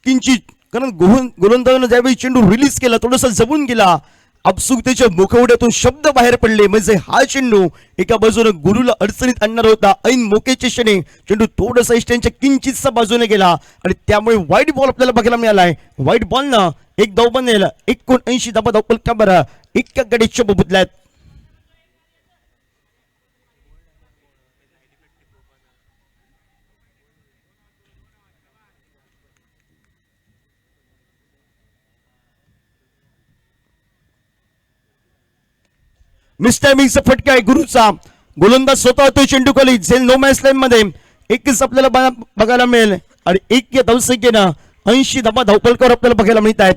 किंचित कारण गोलंदाजानं ज्यावेळी चेंडू रिलीज केला थोडासा जमून गेला. अपसुकतेच्या मुखवड्यातून शब्द बाहेर पडले म्हणजे हा चेंडू एका बाजूने गुरुला अडचणीत आणणार होता. ऐन मोकेच्या क्षणी चेंडू थोडासा स्टँडच्या किंचितसा बाजूने गेला आणि त्यामुळे वाईट बॉल आपल्याला बघायला मिळालाय. वाईट बॉलनं एक धाव बनेल. 79 धावा धावपलकावर एका गडीच्या बोबतल्यात. मिस्टायमिंगचा फटका आहे गुरुचा. गोलंदाज स्वतः तो चेंडू खाली झेल नो मॅच लाईन मध्ये एकच आपल्याला बघायला मिळेल आणि 1 धावसंख्येनं 80 धावा धावपलकावर आपल्याला बघायला मिळत आहेत.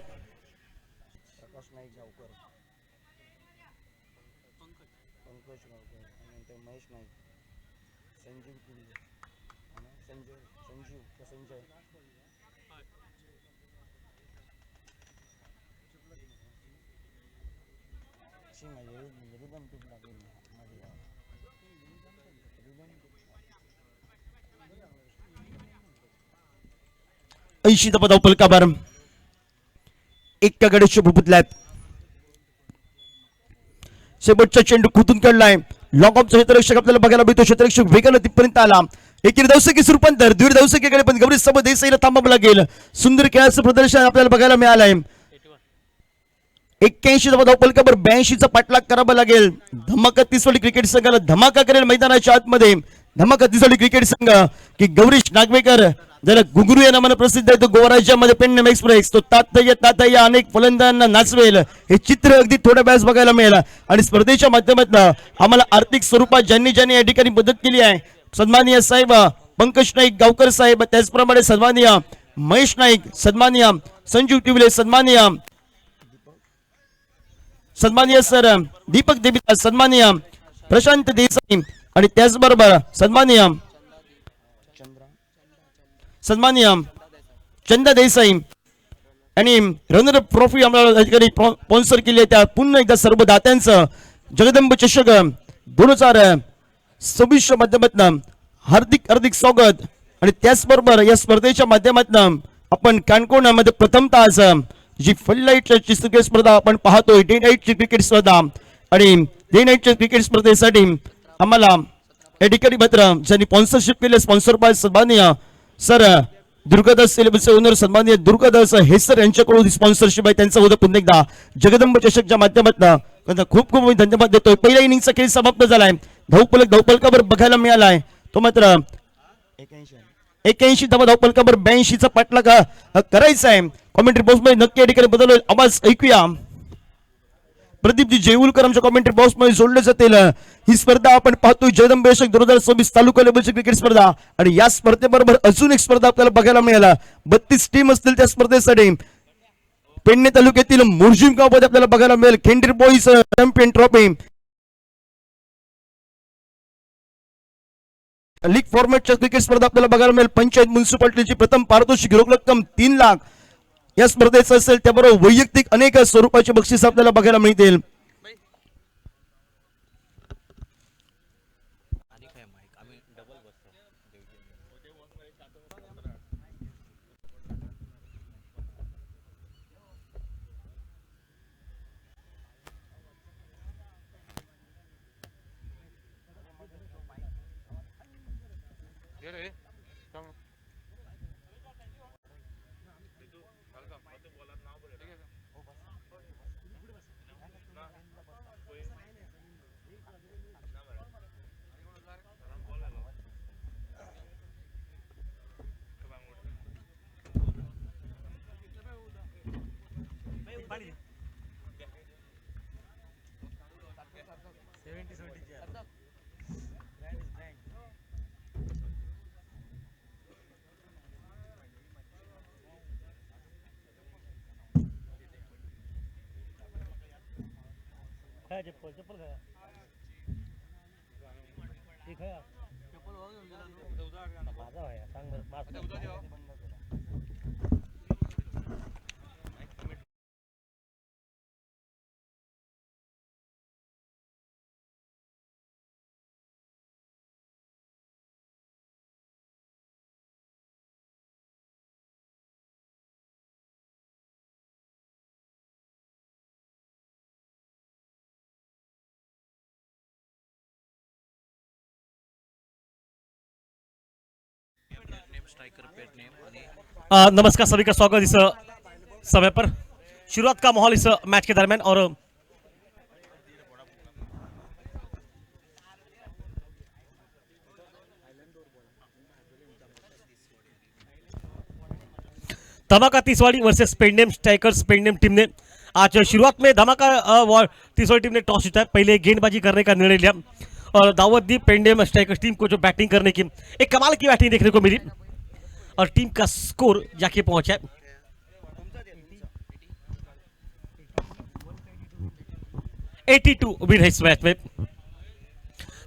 ऐंशी धावा धावपलकावर एका गडीचे भूपुतल्यात. शेवटचा चेंडू कुठून काढलाय लॉंग ऑफचा क्षेत्ररक्षक आपल्याला बघायला मिळतो. क्षेत्ररक्षक वेगानं तिथपर्यंत आला. एकेरी धावसंख्येचे रूपांतर द्विर धावसंख्येकडे पण गौरी सब देसाईला थांबावं लागेल. सुंदर खेळाचं प्रदर्शन आपल्याला बघायला मिळालंय. 81 धावा धावपलकावर 82चा पाठलाग करावा लागेल. धमाका तिसवाडी क्रिकेट संघाला धमाका करेल मैदानाच्या आतमध्ये. धमाका तिसवाडी क्रिकेट संघ की गौरीश नागवेकर ज्याला गुगुरू या नावानं प्रसिद्ध आहे तो गोवा राज्यामध्ये पेन्नम एक्सप्रेस तो तातय्या अनेक फलंदाजांना नाचवेल हे चित्र अगदी थोड्या वेळास बघायला मिळेल. आणि स्पर्धेच्या माध्यमातून आम्हाला आर्थिक स्वरूपात ज्यांनी या ठिकाणी मदत केली आहे सन्माननीय साहेब पंकज नाईक गावकर साहेब, त्याचप्रमाणे सन्माननीय महेश नाईक, सन्माननीय संजीव टिवले, सन्माननीय सर दीपक देविता, सन्माननीय प्रशांत देसाई आणि त्याचबरोबर सन्माननीय चंदा देसाई आणि रनर ट्रॉफी आम्हाला अधिकारी स्पॉन्सर केली आहे. त्या पुन्हा एकदा सर्व दात्यांचं जगदंब चषक 2026 माध्यमातून हार्दिक स्वागत. आणि त्याचबरोबर या स्पर्धेच्या माध्यमातून आपण कानकोणामध्ये प्रथमतः आज जी फ्लडलाईटची क्रिकेट स्पर्धा आपण पाहतोय डे नाईटची क्रिकेट स्पर्धा आणि डे नाईटच्या क्रिकेट स्पर्धेसाठी आम्हाला या ठिकाणी मात्र ज्यांनी स्पॉन्सरशिप केले स्पॉन्सर बाय सन्माननीय सर दुर्गादास सेलेबसचे ओनर सन्माननीय दुर्गादास हे सर यांच्याकडून स्पॉन्सरशिप आहे. त्यांचा उद्या पुन्हा एकदा जगदंब चषकच्या माध्यमातून खूप धन्यवाद देतोय. पहिल्या इनिंगचा खेळ समाप्त झालाय. धावपलकावर बघायला मिळालाय तो मात्र 81 धावा धावपलकावर 82चा पाठलाग करायचा आहे. कॉमेंट्री बॉक्स मध्ये नक्की या ठिकाणी बदल होईल. आवाज ऐकूया. प्रदीपजी जेऊलकर आमच्या कॉमेंट्री बॉक्स मध्ये जोडले जातील. ही स्पर्धा आपण पाहतोय जगदंब चषक 2026 तालुका लेवलची क्रिकेट स्पर्धा आणि या स्पर्धेबरोबर अजून एक स्पर्धा आपल्याला बघायला मिळाला. 32 टीम असतील त्या स्पर्धेसाठी. पेडणे तालुक्यातील मुरजिम गावामध्ये आपल्याला बघायला मिळेल Khendir boys champion trophy league फॉर्मॅटच्या क्रिकेट स्पर्धा आपल्याला बघायला मिळेल. पंचायत म्युन्सिपालिटीची प्रथम पारितोषिक रोख रक्कम 3 लाख या स्पर्धेचं असेल. त्याबरोबर वैयक्तिक अनेक स्वरूपाचे बक्षीस आपल्याला बघायला मिळतील. नमस्कार सभी का स्वागत इस समय पर। शुरुआत का माहौल इस मैच के दरमियान और धमाका 30 वर्सेस पेंडेम स्ट्राइकर्स पेंडेम टीम ने आज शुरुआत में धमाका तीसरी टीम ने टॉस जीता है, पहले गेंदबाजी करने का निर्णय लिया और दावत दी पेंडेम स्ट्राइकर्स टीम को जो बैटिंग करने की एक कमाल की बैटिंग देखने को मिली और टीम का स्कोर जाके पहुंचा है 82 विन है इस मैच में।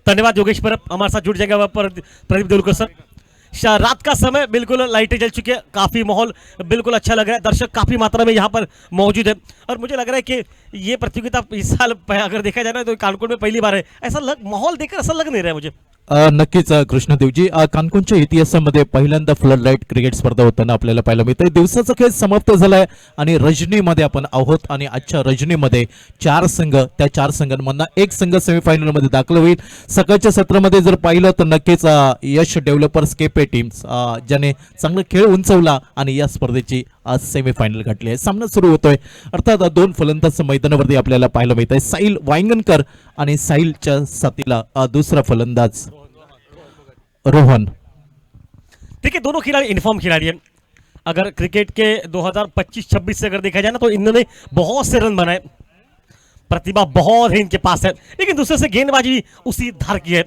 धन्यवाद योगेश पर हमारे साथ जुड़ जाएंगे वहाँ पर प्रदीप देवलकर सर। रात का समय बिल्कुल लाइटें जल चुकी है, काफी माहौल बिल्कुल अच्छा लग रहा है, दर्शक काफी मात्रा में यहाँ पर मौजूद है और मुझे लग रहा है कि ये प्रतियोगिता इस साल अगर देखा जाए ना तो कानपुर में पहली बार है, ऐसा माहौल देखकर ऐसा लग नहीं रहा है मुझे। नक्कीच कृष्णदेवजी कानकोनच्या इतिहासामध्ये पहिल्यांदा फ्लड लाईट क्रिकेट स्पर्धा होताना आपल्याला पाहायला मिळते। दिवसाचा खेळ समाप्त झालाय आणि रजनीमध्ये आपण आहोत आणि आजच्या रजनीमध्ये 4 संघ, त्या 4 संघांमधून एक संघ सेमीफायनल मध्ये दाखल होईल। सकाळच्या सत्रामध्ये जर पाहिलं तर नक्कीच यश डेव्हलपर्स केपे टीम्स ज्याने चांगला खेळ उंचवला आणि या स्पर्धेची आज सेमीफायनल गाठली आहे। सामना सुरू होतोय, अर्थात 2 फलंदाज मैदानावरती आपल्याला पाहायला मिळत आहे, साहिल वांगणकर आणि साहिलच्या साथीला दुसरा फलंदाज रोहन। देखिए दोनों खिलाड़ी इन्फॉर्म खिलाड़ी हैं, अगर क्रिकेट के 2025-26 से अगर देखा जाए ना तो इन्होंने बहुत से रन बनाए, प्रतिभा बहुत है इनके पास है, लेकिन दूसरे से गेंदबाजी भी उसी धार की है।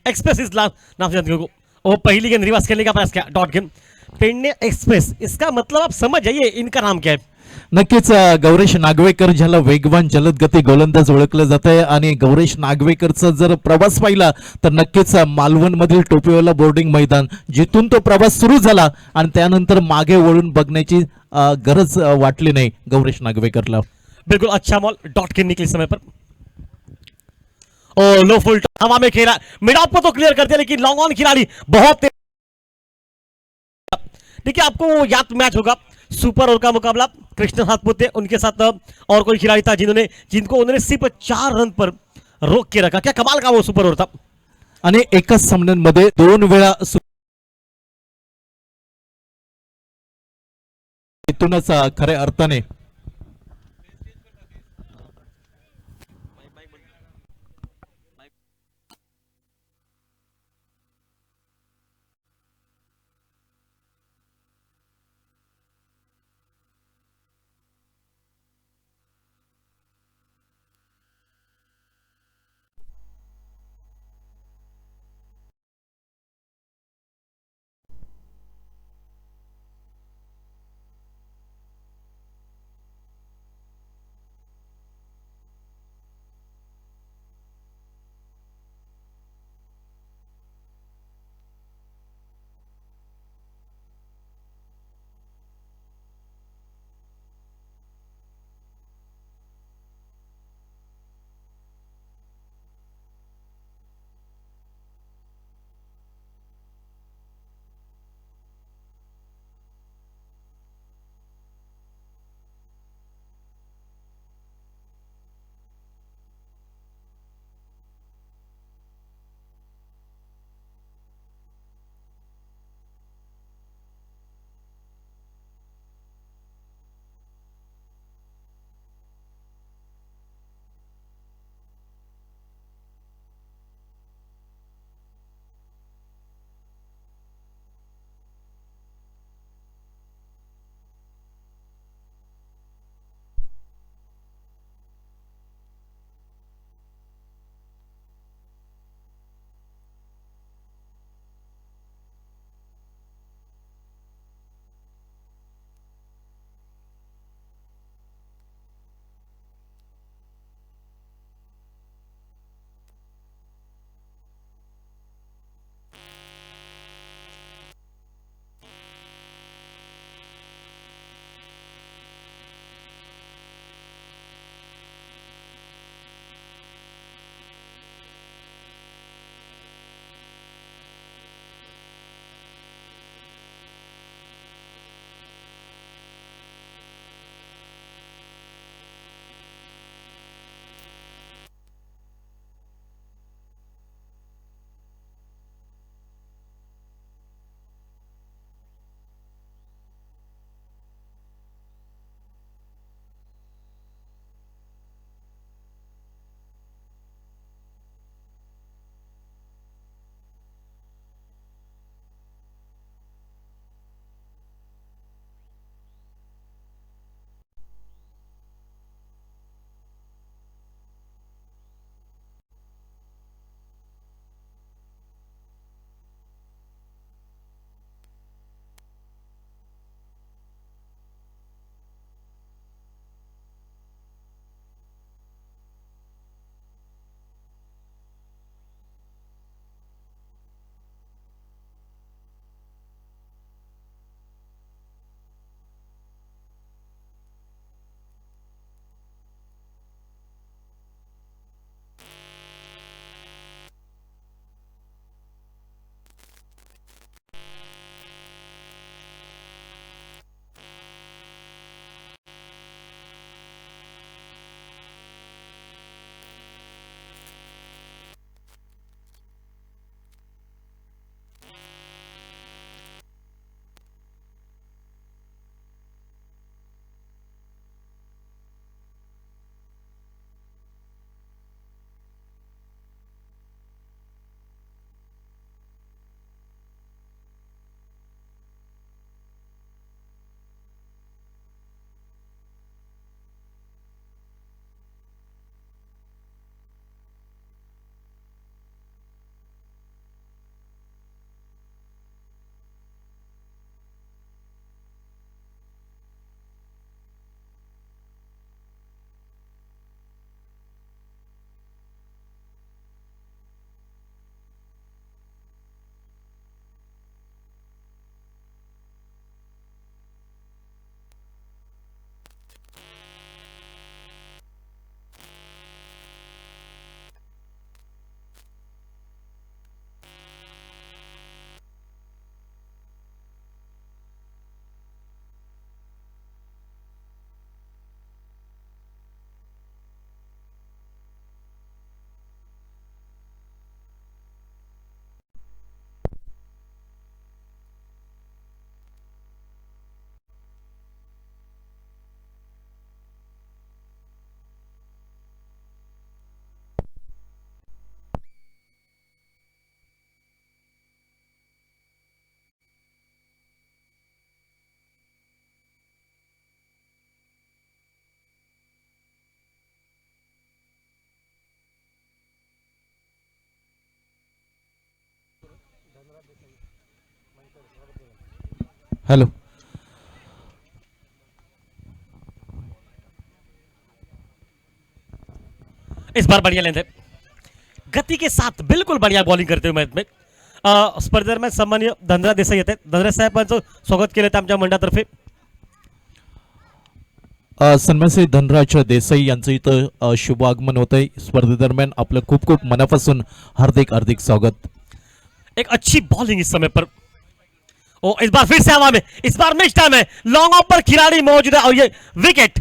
एक्सप्रेस इस नाम से जानते हो वो पहली गेंद रिवर्स खेलने का प्रयास किया, डॉट गेंद पेडणे एक्सप्रेस, इसका मतलब आप समझ जाइए इनका नाम क्या है। नक्कीच गौरेश नागवेकर ज्याला वेगवान जलदगती गोलंदाज ओळखलं जात आहे आणि गौरेश नागवेकरचा जर प्रवास पाहिला तर नक्कीच मालवण मधील टोपीवाला बोर्डिंग मैदान जिथून तो प्रवास सुरू झाला आणि त्यानंतर मागे वळून बघण्याची गरज वाटली नाही गौरेश नागवेकरला। बिल्कुल अच्छा बॉल, डॉट गेंद निकली समय पर और लो फुल हवा में खेला, मिड ऑफ को तो क्लियर कर दिया लेकिन लॉन्ग ऑन खिलाड़ी बहुत देखिए आपको याद मैच होगा सुपर ओवर का मुकाबला कृष्ण हाथपुते उनके साथ और कोई खिलाड़ी था जिनको उन्होंने सिर्फ 4 रन पर रोक के रखा, क्या कमाल का वो सुपर ओवर था आणि एकाच सामन्यांमध्ये 2 वेळा इथूनच खऱ्या अर्थाने हेलो, इस बार बढ़िया लेंथ है, गति के साथ बिलकुल बढ़िया बॉलिंग करते हुए मैच में स्पर्धेदरम्यान सन्माननीय धनराज देसाई येत आहेत. धनराज साहेबांचं स्वागत केलं आहे आमच्या मंडळातर्फे. सन्माननीय धनराज देसाई यांचं इथं शुभ आगमन होत आहे. स्पर्धेदरम्यान आपलं खूप खूप मनापासून हार्दिक हार्दिक स्वागत. एक अच्छी बॉलिंग इस समय पर. ओ इस बार फिर से हवा में, इस बार मिक्स टाइम है, लॉन्ग ऑफ पर खिलाड़ी मौजूद है और ये विकेट.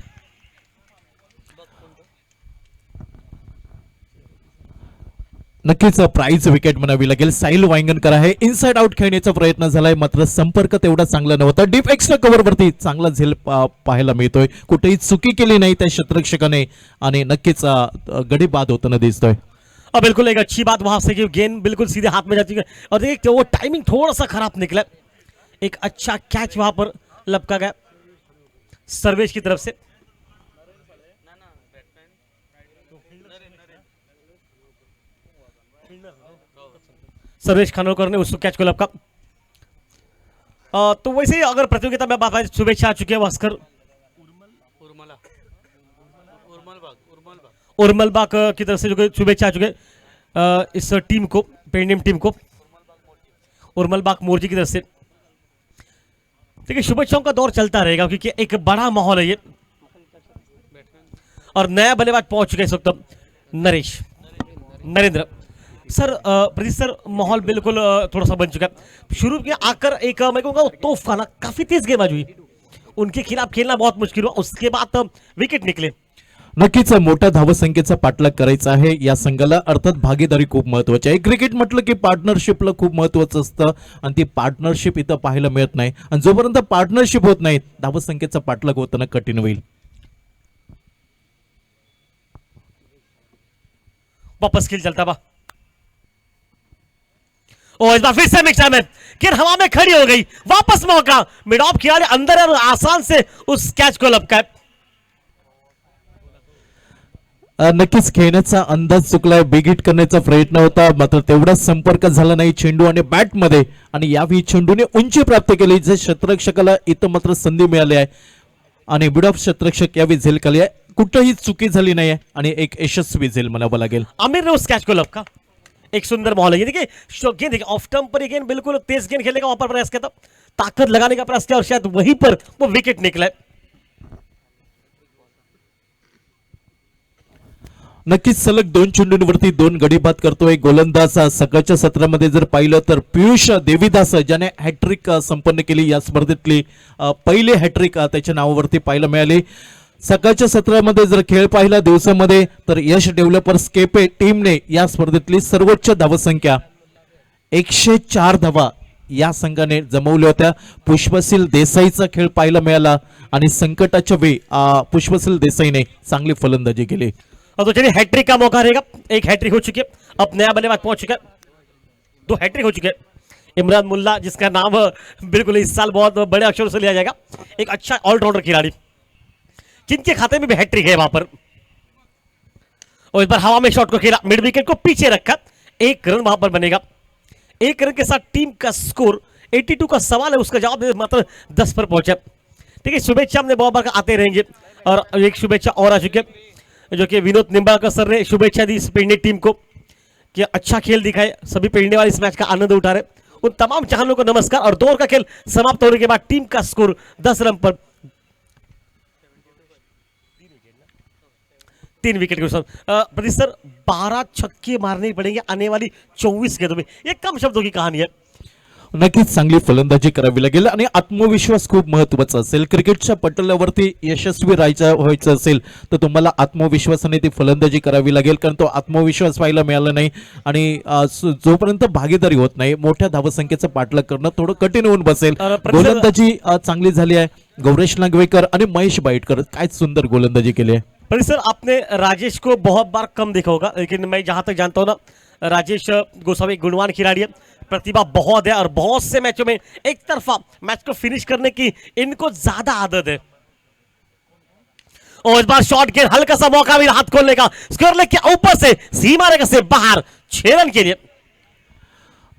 नक्कीच प्राइज विकेट म्हणावी लागेल. साहिल वांगणकर आहे, इनसाइड आउट खेळण्याचा प्रयत्न झालाय, मात्र संपर्क तेवढा चांगला नव्हता. डीप एक्स्ट्रा कव्हर वरती चांगला झेल पाहायला मिळतोय. कुठेही चुकी केली नाही त्या क्षेत्ररक्षकाने आणि नक्कीच गडी बाद होताना दिसतोय. और बिल्कुल एक अच्छी बात वहां से कि गेंद बिल्कुल सीधे हाथ में जाती है और देखिए वो टाइमिंग थोड़ा सा खराब निकला. एक अच्छा कैच वहां पर लपका गया सर्वेश की तरफ से. सर्वेश खानोलकर ने उस कैच को लपका. तो वैसे ही अगर प्रतियोगिता में बात आए, शुभेच्छा आ चुकी है भास्कर उर्मलबाग की तरफ से जो शुभेच्छा आ चुके हैं इस टीम को, पेंडियम टीम को, उर्मलबाग मोर्जी की तरफ से. देखिए शुभेच्छाओं का दौर चलता रहेगा क्योंकि एक बड़ा माहौल है ये. और नया बल्लेबाज पहुंच चुके हैं इस वक्त नरेश नरेंद्र सर. प्रदीप सर माहौल बिल्कुल थोड़ा सा बन चुका है. शुरू में आकर एक मैं कहूँगा तोहफाना काफी तेज गेंदबाज हुई, उनके खिलाफ खेलना बहुत मुश्किल हुआ. उसके बाद विकेट निकले. नक्कीच मोठ्या धावसंख्येचा पाठलाग करायचा आहे या संघाला. अर्थात भागीदारी खूप महत्वाची आहे. क्रिकेट म्हटलं की पार्टनरशिपला खूप महत्वाचं असतं आणि ती पार्टनरशिप इथं पाहायला मिळत नाही. आणि जोपर्यंत पार्टनरशिप होत नाही धावसंख्येचा पाठलाग होताना कठीण होईल. वापस खेल चलता बा. और इस बार फिर से मिक्स टाइम है, गेंद हवा में खड़ी हो गई. वापस मौका, मिड ऑफ खिलाड़ी अंदर और आसान से उस कैच को लपका. नक्कीच खेळण्याचा अंदाज चुकलाय. बिग हिट करण्याचा प्रयत्न होता मात्र तेवढा संपर्क झाला नाही चेंडू आणि बॅट मध्ये. आणि यावेळी चेंडूने उंची प्राप्त केली जे क्षेत्ररक्षकाला इथं मात्र संधी मिळाली आहे आणि मिड ऑफ क्षेत्ररक्षक यावेळी झेल खाली आहे. कुठेही चुकी झाली नाही आणि एक यशस्वी झेल म्हणावं लागेल. आमिर ने उस कैच को लपका. एक सुंदर माहौल है. देखिए गेंद देखिए ऑफ टर्म पर गेंद बिल्कुल तेज गेंद खेलने का वहां पर प्रयास किया था, ताकत लगाने का प्रयास किया और शायद वहीं पर वो विकेट निकला. नक्कीच सलग 2 चेंडूंवरती 2 गडी बाद करतोय गोलंदाज. सकाळच्या सत्रामध्ये जर पाहिलं तर पियुष देवीदास ज्याने हॅट्रिक संपन्न केली या स्पर्धेतली पहिली हॅट्रिक त्याच्या नावावरती पाहायला मिळाली. सकाळच्या सत्रामध्ये जर खेळ पाहिला दिवसामध्ये तर यश डेव्हलपर्स केपे टीमने या स्पर्धेतली सर्वोच्च धावसंख्या 104 धावा या संघाने जमवल्या होत्या. पुष्पशील देसाईचा खेळ पाहायला मिळाला आणि संकटाच्या वेळी पुष्पशील देसाईने चांगली फलंदाजी केली. और तो चलिए हैट्रिक का मौका रहेगा. एक हैट्रिक हो चुकी है, अब नया बल्लेबाज पहुंच चुका है. 2 हैट्रिक हो चुके हैं. इमरान मुल्ला जिसका नाम बिल्कुल इस साल बहुत बड़े अक्षरों से लिया जाएगा, एक अच्छा ऑलराउंडर खिलाड़ी जिनके खाते में भी हैट्रिक है वहां पर. और इस बार हवा में शॉट को खेला, मिड विकेट को पीछे रखा. 1 रन वहां पर बनेगा. 1 रन के साथ टीम का स्कोर 82 का सवाल है, उसका जवाब मात्र 10 पर पहुंचा. ठीक है, शुभेच्छा हमने बहुत बार आते रहेंगे. और एक शुभेच्छा और आ चुकी है जो कि विनोद निंबाळकर सर ने शुभेच्छा दी इस पेडणे टीम को कि अच्छा खेल दिखाए. सभी पेडणे वाले इस मैच का आनंद उठा रहे. उन तमाम चाहने को नमस्कार. और 2 ओवर का खेल समाप्त होने के बाद टीम का स्कोर 10 रन पर 3 विकेट के साथ. प्रदीप सर 12 छक्के मारने पड़ेंगे आने वाली 24 गेंदों में. ये कम शब्दों की कहानी है. नक्कीच चांगली फलंदाजी करावी लागेल आणि आत्मविश्वास खूप महत्वाचा असेल. क्रिकेटच्या पटलावरती यशस्वी व्हायचं असेल तर तुम्हाला आत्मविश्वासाने ती फलंदाजी करावी लागेल, कारण तो आत्मविश्वास व्हायला मिळाला नाही आणि जोपर्यंत भागीदारी होत नाही मोठ्या धावसंख्येचा पाठलाग करणं थोडं कठीण होऊन बसेल. गोलंदाजी चांगली झाली आहे. गौरेश नागवेकर आणि महेश बाईटकर काय सुंदर गोलंदाजी केली आहे. प्रदीप सर आपने राजेश को बहुत बार कम देखा होगा, लेकिन मैं जहां तक जानता हूं ना राजेश गोसावी गुणवान खिलाड़ी है, प्रतिभा बहुत है और बहुत से मैचों में एक तरफा मैच को फिनिश करने की इनको ज्यादा आदत है. और इस बार शॉट गेंद हल्का सा मौका भी हाथ खोलने का, स्क्वायर लेग के ऊपर से सीमा रेखा से बाहर 6 रन के लिए.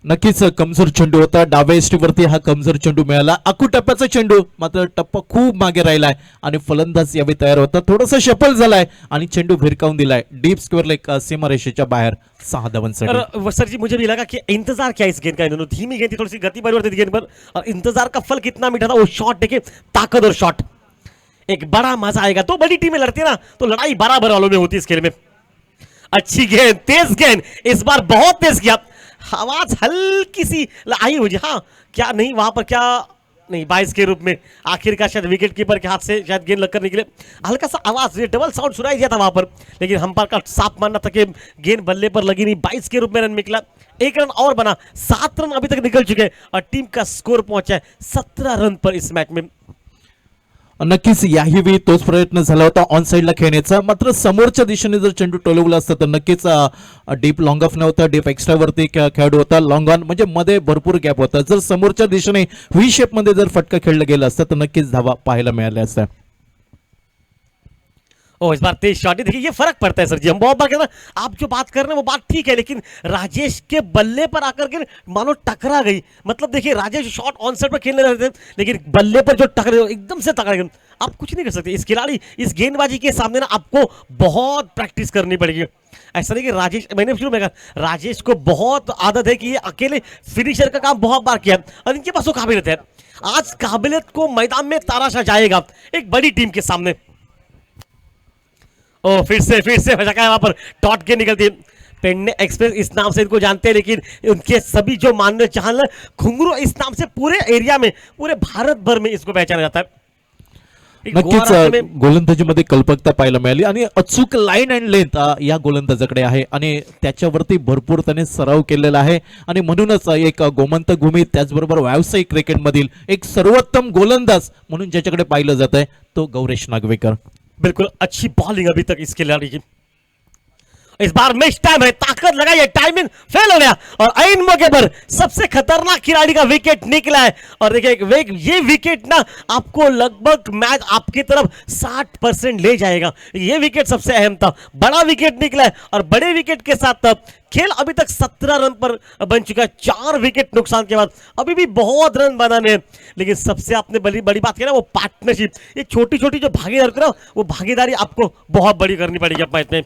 नक्कीच कमजोर चेंडू होता. डाव्या एसटीवरती हा कमजोर चेंडू मिळाला. टप्प्याचा चेंडू मात्र टप्पा खूप मागे राहिलाय आणि फलंदाज यावेळी तयार होता. थोडासा शफल झालाय आणि चेंडू भिरकावून दिलाय डीप स्क्वेअर लेग सीमारेषेच्या बाहेर 6 धावांसाठी. और सर जी मुझे भी लगा कि इंतजार क्या इस गेंद का, इन्होंने धीमी गेंद थी, थोड़ी सी गति परिवर्तित गेंद पर, और इंतजार का फल कितना मीठा था. वो शॉट देखिए, ताकत और शॉट, एक बड़ा मजा आएगा. तो बड़ी टीमें लड़ती है ना, तो लड़ाई बराबर वालों में होती है इस खेल में. अच्छी गेंद, तेज गेंद, इस बार बहुत तेज किया. आवाज हल्की सी आई मुझे, हाँ क्या नहीं वहां पर, क्या नहीं 22 के रूप में आखिरकार शायद विकेट कीपर के हाथ से शायद गेंद लगकर निकले. हल्का सा आवाज, ये डबल साउंड सुनाई दिया था वहां पर, लेकिन अंपायर का साफ मानना था कि गेंद बल्ले पर लगी नहीं. 22 के रूप में रन निकला. 1 रन और बना, 7 रन अभी तक निकल चुके हैं और टीम का स्कोर पहुंचा है 17 रन पर इस मैच में. नक्कीच याही वेळी तोच प्रयत्न झाला होता ऑन साईडला खेळण्याचा. मात्र समोरच्या दिशेने जर चेंडू टोलवला असता तर नक्कीच डीप लॉंग ऑफ नव्हता, डीप एक्स्ट्रावरती खेळाडू होता. लॉंग ऑन म्हणजे मध्ये भरपूर गॅप होता. जर समोरच्या दिशेने व्ही शेप मध्ये जर फटका खेळला गेला असता तर नक्कीच धावा पाहायला मिळाल्या असत्या. ओ इस बार तेज शॉट, देखिए ये फर्क पड़ता है सर जी. हम बहुत बार कहते हैं आप जो बात कर रहे हैं वो बात ठीक है, लेकिन राजेश के बल्ले पर आकर के मानो टकरा गई. मतलब देखिए राजेश शॉट ऑन साइड पर खेलने रहते हैं, लेकिन बल्ले पर जो टकरे एकदम से टकरा गए. आप कुछ नहीं कर सकते. इस खिलाड़ी इस गेंदबाजी के सामने ना आपको बहुत प्रैक्टिस करनी पड़ेगी. ऐसा नहीं कि राजेश, मैंने शुरू में कहा राजेश को बहुत आदत है कि ये अकेले फिनिशर का काम बहुत बार किया और इनके पास वो काबिलियत है. आज काबिलियत को मैदान में तराशा जाएगा एक बड़ी टीम के सामने. ओ फिर से भटका है वहां पर, टॉट के निकलती है. पेडणे एक्सप्रेस इस नाम से इनको जानते हैं, लेकिन उनके सभी जो मानने चाहने घुंगरू इस नाम से पूरे एरिया में, पूरे भारत भर में इसको पहचाना जाता है. एक गोवा राज्य नक्कीच में गोलंदाजीमध्ये कल्पकता पाहायला मिळाली आणि अचूक लाईन अँड लेंथ या गोलंदाजाकडे आहे आणि त्याच्यावरती भरपूर त्याने सराव केलेला आहे आणि म्हणूनच एक गोमंतक भूमी त्याचबरोबर व्यावसायिक क्रिकेटमधील एक सर्वोत्तम गोलंदाज म्हणून ज्याच्याकडे पाहिलं जात आहे तो गौरेश नागवेकर. बिल्कुल अच्छी बॉलिंग अभी तक इस खिलाड़ी की. इस बार मैच टाइम है, ताकत लगाई, टाइमिंग फेल हो गया और ऐन मौके पर सबसे खतरनाक खिलाड़ी का विकेट निकला है. और देखिए ये विकेट ना आपको लगभग मैच आपकी तरफ 60% ले जाएगा. ये विकेट सबसे अहम था, बड़ा विकेट निकला है और बड़े विकेट के साथ खेल अभी तक 17 रन पर बन चुका है. 4 विकेट नुकसान के बाद अभी भी बहुत रन बनाने हैं, लेकिन सबसे आपने बड़ी बात की ना वो पार्टनरशिप. ये छोटी छोटी जो भागीदारी ना, वो भागीदारी आपको बहुत बड़ी करनी पड़ेगी अब मैच में.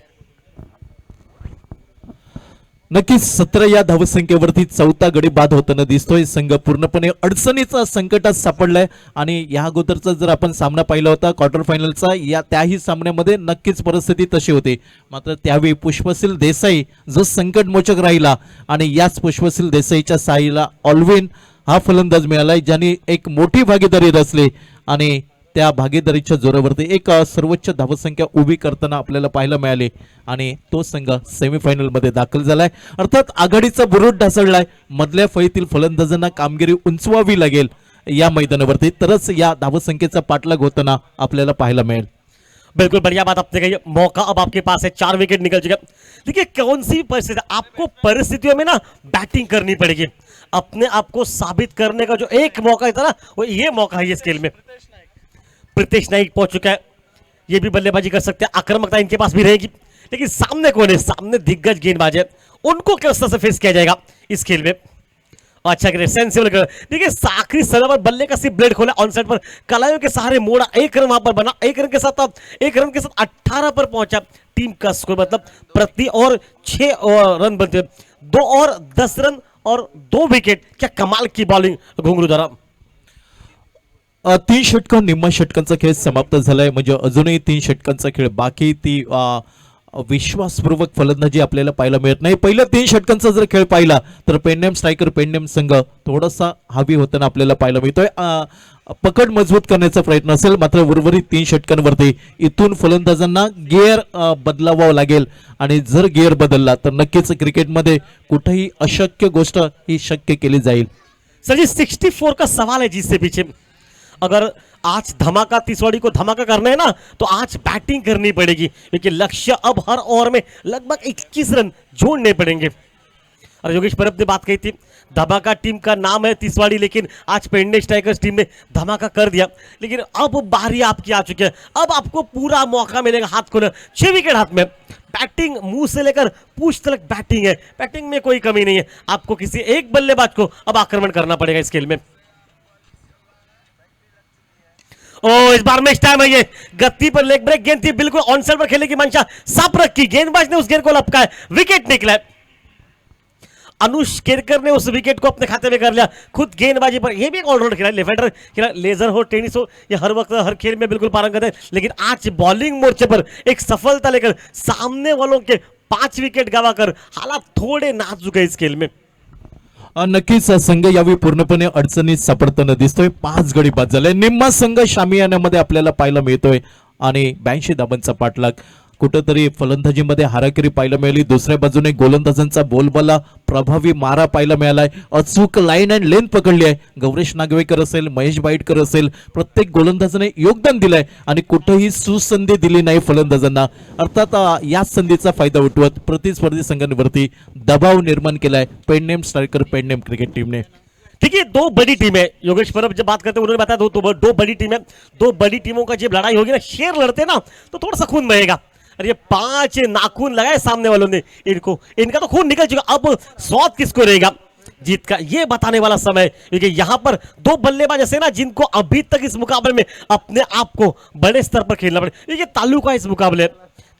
नक्कीच 17 या धावसंख्येवरती चौथा गडी बाद होताना दिसतोय. संघ पूर्णपणे अडचणीचा संकटात सापडलाय आणि या अगोदरचा जर आपण सामना पाहिला होता क्वार्टर फायनलचा, या त्याही सामन्यामध्ये नक्कीच परिस्थिती तशी होती. मात्र त्यावेळी पुष्पशील देसाई जो संकटमोचक राहिला आणि याच पुष्पशील देसाईच्या साईला ऑलविन हा फलंदाज मिळालाय ज्याने एक मोठी भागीदारी रचली आणि त्या भागीदारीच्या जोरावरती एक सर्वोच्च धावसंख्या उभी करताना आपल्याला पाहायला मिळाली आणि तो संघ सेमीफायनल मध्ये दाखल झालाय. अर्थात आघाडीचा बुरुज ढासळलाय. मधल्या फळीतील फलंदाजांना कामगिरी उंचवावी लागेल या मैदानावरती, तरच या धावसंख्येचा पाठलाग होताना आपल्याला पाहायला मिळेल. बिल्कुल बढ़िया बात आपने कही. मौका अब आपके पास है, 4 विकेट निकल चुके. देखिए कौन सी परिस्थिति, आपको परिस्थितियों में ना बैटिंग करनी पड़ेगी. अपने आप को साबित करने का जो एक मौका था ना, वो ये मौका है इस खेल में. प्रीतेश नाइक पहुंच चुका है, ये भी बल्लेबाजी कर सकते हैं, आक्रामकता इनके पास भी रहेगी. लेकिन सामने कौन है, सामने दिग्गज गेंदबाज है, उनको किस तरह से फेस किया जाएगा इस खेल में. अच्छा करे सेंसिबल कर. देखिए आखिरी समय पर बल्ले का सिर्फ ब्लेड खोला, ऑन साइड पर कलाइयों के सहारे मोड़ा, 1 रन वहां पर बना. 1 रन के साथ 18 पर पहुंचा. टीम का स्कोर मतलब प्रति और 6 रन बनते, 2 और 10 रन और 2 विकेट. क्या कमाल की बॉलिंग घुंगरू द्वारा. 3 षटकं निम्मा षटकांचा खेळ समाप्त झालाय. म्हणजे अजूनही 3 षटकांचा खेळ बाकी. ती विश्वासपूर्वक फलंदाजी आपल्याला पाहायला मिळत नाही. पहिल्या 3 षटकांचा जर खेळ पाहिला तर पेडणेम स्ट्रायकर पेडणेम संघ थोडासा हवी होताना आपल्याला पाहायला मिळतोय. पकड मजबूत करण्याचा प्रयत्न असेल, मात्र उर्वरित 3 षटकांवरती इथून फलंदाजांना गिअर बदलावा लागेल आणि जर गिअर बदलला तर नक्कीच क्रिकेटमध्ये कुठेही अशक्य गोष्ट ही शक्य केली जाईल. सर जी 64 का सवाल है जिससे पीछे. अगर आज धमाका तिसवाड़ी को धमाका करना है ना, तो आज बैटिंग करनी पड़ेगी, क्योंकि लक्ष्य अब हर ओवर में लगभग 21 रन जोड़ने पड़ेंगे. और योगेश परब ने बात कही थी धमाका टीम का नाम है तिसवाड़ी, लेकिन आज पेडनेम स्ट्राइकर्स टीम ने धमाका कर दिया। लेकिन अब बारी आपकी आ चुकी है, अब आपको पूरा मौका मिलेगा हाथ खोलने। 6 विकेट हाथ में, बैटिंग मुंह से लेकर पूछ तक बैटिंग है, बैटिंग में कोई कमी नहीं है। आपको किसी एक बल्लेबाज को अब आक्रमण करना पड़ेगा इस खेल में। ओ इस बार मैच टाइम है, ये गति पर लेग ब्रेक गेंद थी, बिल्कुल ऑन साइड पर खेलने की मंशा साफ रखी, गेंदबाज ने उस गेंद को लपका है, विकेट निकला है। अनुष केरकर ने उस विकेट को अपने खाते में कर लिया खुद गेंदबाजी पर। यह भी एक ऑलराउंडर खिलाड़ी, लेफ्ट खिलाड़ी, लेजर हो टेनिस हो, ये हर वक्त हर खेल में बिल्कुल पारंगत है। लेकिन आज बॉलिंग मोर्चे पर एक सफलता लेकर सामने वालों के 5 विकेट गवाकर हालात थोडे नाजूक है इस खेल में। नक्कीच संघ यावेळी पूर्णपणे अडचणीत सापडताना दिसतोय। 5 गडी बाद झाले, निम्मा संघ शामियान्यामध्ये आपल्याला पाहायला मिळतोय आणि 82 धाबांचा पाठलाग। कुठेतरी फलंदाजीमध्ये हाराकिरी पाहायला मिळाली, दुसऱ्या बाजूने गोलंदाजांचा बोलबाला प्रभावी मारा पाहायला मिळालाय, अचूक लाईन अँड लेंथ पकडली आहे। गौरेश नागवेकर असेल, महेश बाईटकर असेल, प्रत्येक गोलंदाजाने योगदान दिलंय आणि कुठेही सुसंधी दिली नाही फलंदाजांना। अर्थात या संधीचा फायदा उठवत प्रतिस्पर्धी संघांवरती दबाव निर्माण केलाय पेडनेम स्ट्राइकर पेडनेम क्रिकेट टीम ने। ठीक है, 2 बड़ी टीम है। योगेश परब जब बात करते हैं उन्होंने बताया दो बड़ी टीम है। 2 बड़ी टीमों का जब लड़ाई होगी ना, शेर लड़ते ना तो थोड़ा सा खून बहेगा। और ये 5 नाखून लगाए सामने वालों ने, इनका तो खून निकल चुका। अब स्वाद किसको रहेगा जीत का, ये बताने वाला समय। क्योंकि यहां पर 2 बल्लेबाज ऐसे ना जिनको अभी तक इस मुकाबले में अपने आप को बड़े स्तर पर खेलना पड़े। ये ताल्लुका इस मुकाबले,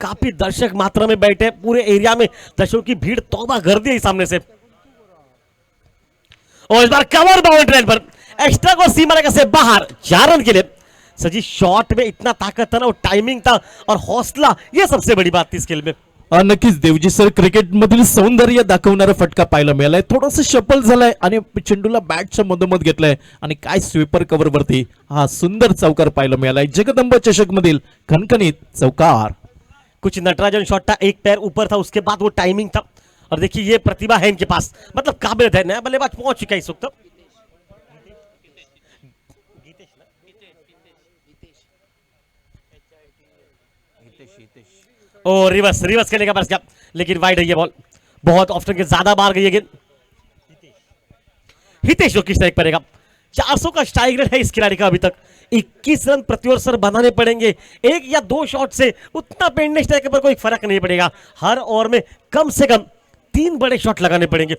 काफी दर्शक मात्रा में बैठे, पूरे एरिया में दर्शकों की भीड़ तौबा कर दी सामने से। और इस बार कवर बाउंड्री पर एक्स्ट्रा को सीमा रेखा से बाहर 4 रन के लिए। सजी शॉट में इतना ताकत था ना, वो टाइमिंग था और हौसला, ये सबसे बड़ी बात थी इस खेल में। नक्कीच देवजी सर, क्रिकेट मधील सौंदर्य दाखवणारा फटका पाहायला मिळालाय। थोडंसं शफल झालाय आणि चेंडूला बॅटच्या मधोमध घेतलाय आणि काय स्वीपर कव्हर वरती हा सुंदर चौकार पाहायला मिळालाय। जगदंब चषक मधील खणखणीत चौकार। कुछ नटराजन शॉट था, एक पैर ऊपर था, उसके बाद वो टाइमिंग था। और देखिए ये प्रतिभा है इनके पास, मतलब काबिलियत है। नया बल्लेबाज पहुंच चुका है इस वक्त। और रिवर्स खेलेगा बस क्या, लेकिन वाइड है ये बॉल, बहुत ऑफ्टन के ज्यादा बाहर गई है गेंद। हितेश जो की स्ट्राइक पड़ेगा। 400 का स्ट्राइक रेट है इस खिलाड़ी का अभी तक। 21 रन प्रति ओवर सर बनाने पड़ेंगे, 1 या 2 शॉट से उतना पेडनेम स्ट्राइकर पर कोई फर्क नहीं पड़ेगा। हर ओवर में कम से कम 3 बड़े शॉट लगाने पड़ेंगे।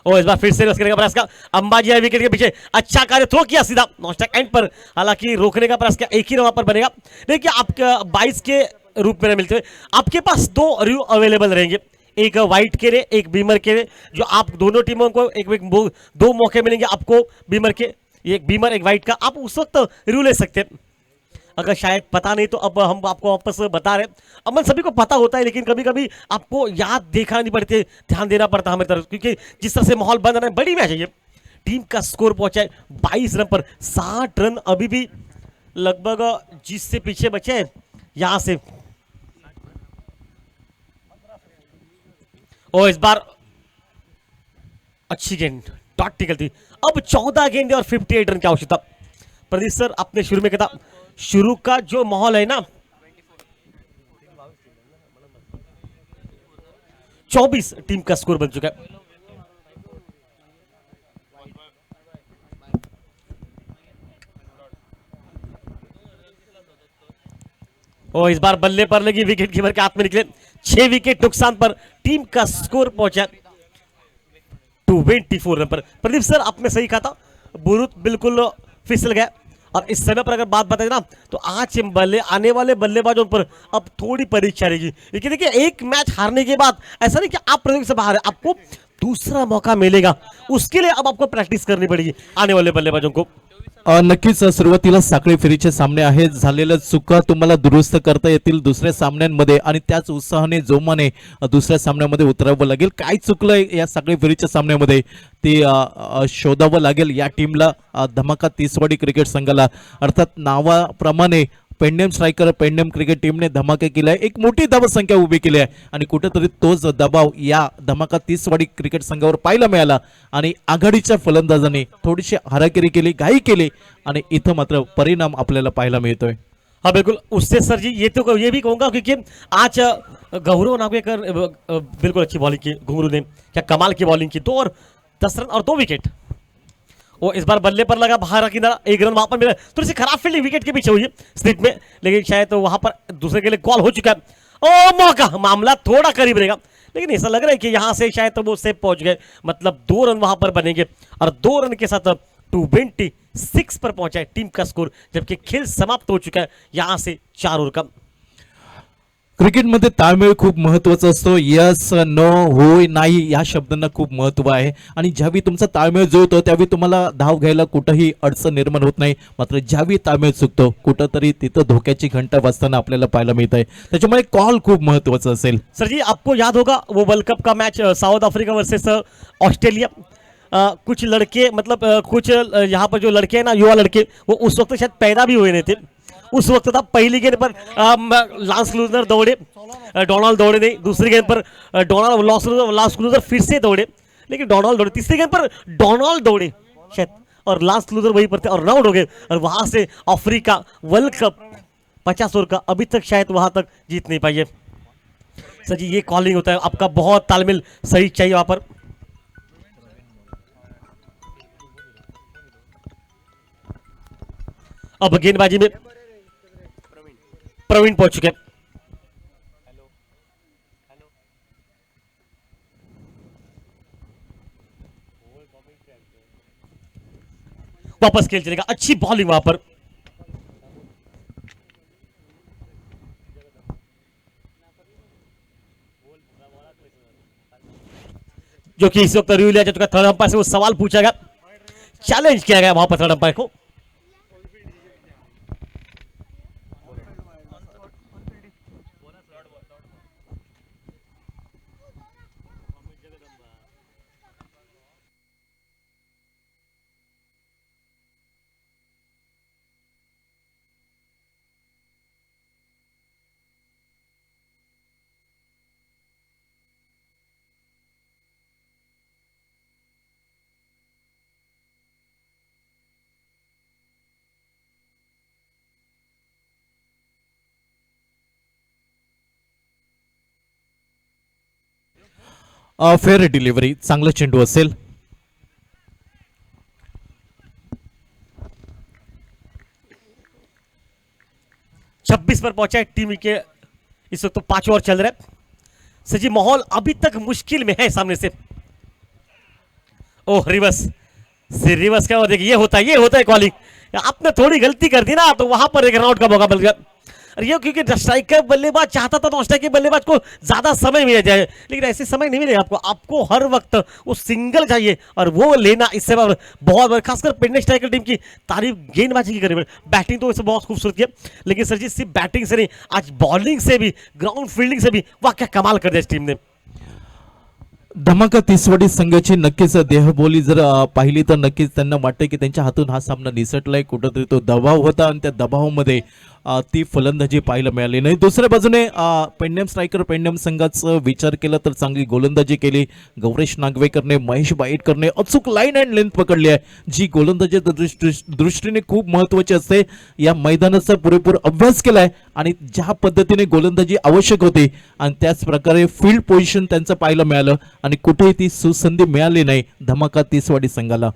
और इस बार फिर से करेगा प्रयास का अंबाजी है विकेट के पीछे, अच्छा कार्य थ्रो किया सीधा नॉस्टैक एंड पर, हालांकि रोकने का प्रयास किया, एक ही वहां पर बनेगा। देखिए आपका 22 के रूप में मिलते हुए आपके पास 2 रिव्यू अवेलेबल रहेंगे, एक वाइट के लिए, एक बीमर के लिए। जो आप दोनों टीमों को एक 2 मौके मिलेंगे आपको, बीमर के, एक बीमर एक वाइट का, आप उस वक्त रिव्यू ले सकते हैं। अगर शायद पता नहीं तो अब हम आपको वापस बता रहे हैं। अमन सभी को पता होता है, लेकिन कभी कभी आपको याद देखना नहीं पड़ती, ध्यान देना पड़ता है हमारी तरफ, क्योंकि जिस तरह से माहौल बन रहा है, बड़ी मैच है ये। टीम का स्कोर पहुंचा है 22 रन पर, 60 रन अभी भी लगभग जिससे पीछे बचे हैं यहां से। और इस बार अच्छी गेंद डॉट निकलती। अब 14 गेंदे और 58 रन की आवश्यकता। प्रदीप सर आपने शुरू में कहा था, शुरू का जो माहौल है ना, 24 टीम का स्कोर बन चुका है। और इस बार बल्ले पर लगी, विकेट कीपर के हाथ में निकले, 6 विकेट नुकसान पर टीम का स्कोर पहुंचा 24 रन पर। प्रदीप सर आपने सही कहा था, बुरुत बिल्कुल फिसल गया। और इस समय पर अगर बात बताए ना, तो आज आने वाले बल्लेबाजों पर अब थोड़ी परीक्षा रहेगी। लेकिन देखिए एक मैच हारने के बाद ऐसा नहीं कि आप प्रतियोगिता से बाहर है, आपको दूसरा मौका मिलेगा, उसके लिए अब आपको प्रैक्टिस करनी पड़ेगी आने वाले बल्लेबाजों को। नक्कीच सुरुवातीला साखळी फेरीचे सामने आहेत, झालेल्या चुका तुम्हाला दुरुस्त करता येतील दुसऱ्या सामन्यांमध्ये आणि त्याच उत्साहाने जोमाने दुसऱ्या सामन्यामध्ये उतरावं लागेल। काय चुकलंय या साखळी फेरीच्या सामन्यामध्ये ते शोधावं लागेल या टीमला, धमाका तिसवाडी क्रिकेट संघाला। अर्थात नावाप्रमाणे पेडनेम स्ट्राइकर पेडनेम क्रिकेट टीमने धमाके केले आहे, एक मोठी धावसंख्या उभी केली आहे आणि कुठेतरी तोच दबाव या धमाका तिसवाडी क्रिकेट संघावर पाहायला मिळाला आणि आघाडीच्या फलंदाजांनी थोडीशी हाराकिरी केली, घाई केली आणि इथं मात्र परिणाम आपल्याला पाहायला मिळतोय। हाँ बिल्कुल, उससे सर जी ये भी कहूंगा क्योंकि आज गौरव नागवेकर बिल्कुल अच्छी बॉलिंग की, घुंगरू ने क्या कमाल की बॉलिंग की, 2 और 10 रन और 2 विकेट। वो इस बार बल्ले पर लगा, बाहर किनारा, 1 रन वहां पर मिला, थोड़ी सी खराब फील्डिंग विकेट के पीछे हुई है स्लिप में, लेकिन शायद तो वहां पर दूसरे के लिए कॉल हो चुका है। ओ मौका, मामला थोड़ा करीब रहेगा, लेकिन ऐसा लग रहा है कि यहां से शायद तो वो सेफ पहुंच गए, मतलब 2 रन वहां पर बनेंगे और 2 रन के साथ 226 पर पहुंचा है टीम का स्कोर, जबकि खेल समाप्त हो चुका है यहां से 4 ओव्हर का। क्रिकेटमध्ये ताळमेळ खूप महत्वाचा असतो. यस नो होय नाही या शब्दांना खूप महत्व आहे आणि ज्यावेळी तुमचा ताळमेळ जुळतो त्यावेळी तुम्हाला धाव घ्यायला कुठंही अडचण निर्माण होत नाही. मात्र ज्यावेळी ताळमेळ चुकतो कुठंतरी तिथं धोक्याची घंटा वाजताना आपल्याला पाहायला मिळत आहे. त्याच्यामुळे कॉल खूप महत्वाचा असेल. सर जी आपको याद होगा वो वर्ल्ड कप का match south Africa versus Australia, कुछ लड़के मतलब कुछ यहाँ पर जो लड़के हैं ना, युवा लड़के, वो उस वक्त शायद पैदा भी हुए नहीं थे. उस वक्त था पहली गेंद पर लांस लूजर दौड़े, डोनाल्ड दौड़े नहीं, दूसरी गेंद पर लांस लूजर फिर से दौड़े, लेकिन डोनाल्ड दौड़े, तीसरी गेंद पर डोनाल्ड दौड़े शायद और लांस लूजर वहीं पर थे और आउट हो गए, और वहां से अफ्रीका वर्ल्ड कप 50 ओवर का अभी तक शायद वहां तक जीत नहीं पाई है. सर जी ये कॉलिंग होता है, आपका बहुत तालमेल सही चाहिए वहां पर. अब गेंदबाजी में प्रवीण पहुंच चुके हैं. वापस खेल चलेगा, अच्छी बॉलिंग वहां पर. जो कि इस वक्त रिव्यू लिया जा चुका, थर्ड अंपायर से वो सवाल पूछा गया, चैलेंज किया गया वहां पर थर्ड अंपायर को. फेअर डिलिव्हरी, चांगला चेंडू असेल. छब्बीस पर पहुंचा है टीम के, इस वक्त तो 5 ओवर चल रहा है. सजी माहौल अभी तक मुश्किल में है सामने से. ओह रिवर्स, रिवर्स क्या, देखिए ये होता है कॉलिंग. आपने थोड़ी गलती कर दी ना तो वहां पर एक रनआउट का मौका मिल गया. और ये क्योंकि स्ट्राइकर बल्लेबाज चाहता था तो स्ट्राइकर बल्लेबाज को ज्यादा समय मिल जाए, लेकिन ऐसे समय नहीं मिलेगा आपको. आपको हर वक्त वो सिंगल चाहिए और वो लेना इससे बहुत, खासकर पेडने स्ट्राइकर टीम की तारीफ गेंदबाजी की करें. बैटिंग तो वैसे बहुत खूबसूरत है, लेकिन सर जी सिर्फ बैटिंग से नहीं, आज बॉलिंग से भी, ग्राउंड फील्डिंग से भी वाह क्या कमाल कर दिया इस टीम ने. धमाका तिसवाडी संघाची नक्कीच देहबोली जर पाहिली तर नक्कीच त्यांना वाटतं की त्यांच्या हातून हा सामना निसटलाय. कुठंतरी तो दबाव होता आणि त्या दबावामध्ये ती फलंदाजी पाहायला मिळाली नाही. दुसऱ्या बाजूने पेंडम स्ट्रायकर पेंडम संघाचा विचार केला तर चांगली गोलंदाजी केली. गौरेश नागवेकरने, महेश बाईटकरने अचूक लाईन अँड लेंथ पकडली आहे, जी गोलंदाजीच्या दृष्टीने खूप महत्त्वाची असते. या मैदानाचा पुरेपूर अभ्यास केलाय आणि ज्या पद्धतीने गोलंदाजी आवश्यक होती आणि त्याच प्रकारे फील्ड पोझिशन त्यांचं पाहायला मिळालं आणि कुठेही ती सुसंधी मिळाली नाही धमाका तिसवाडी संघाला.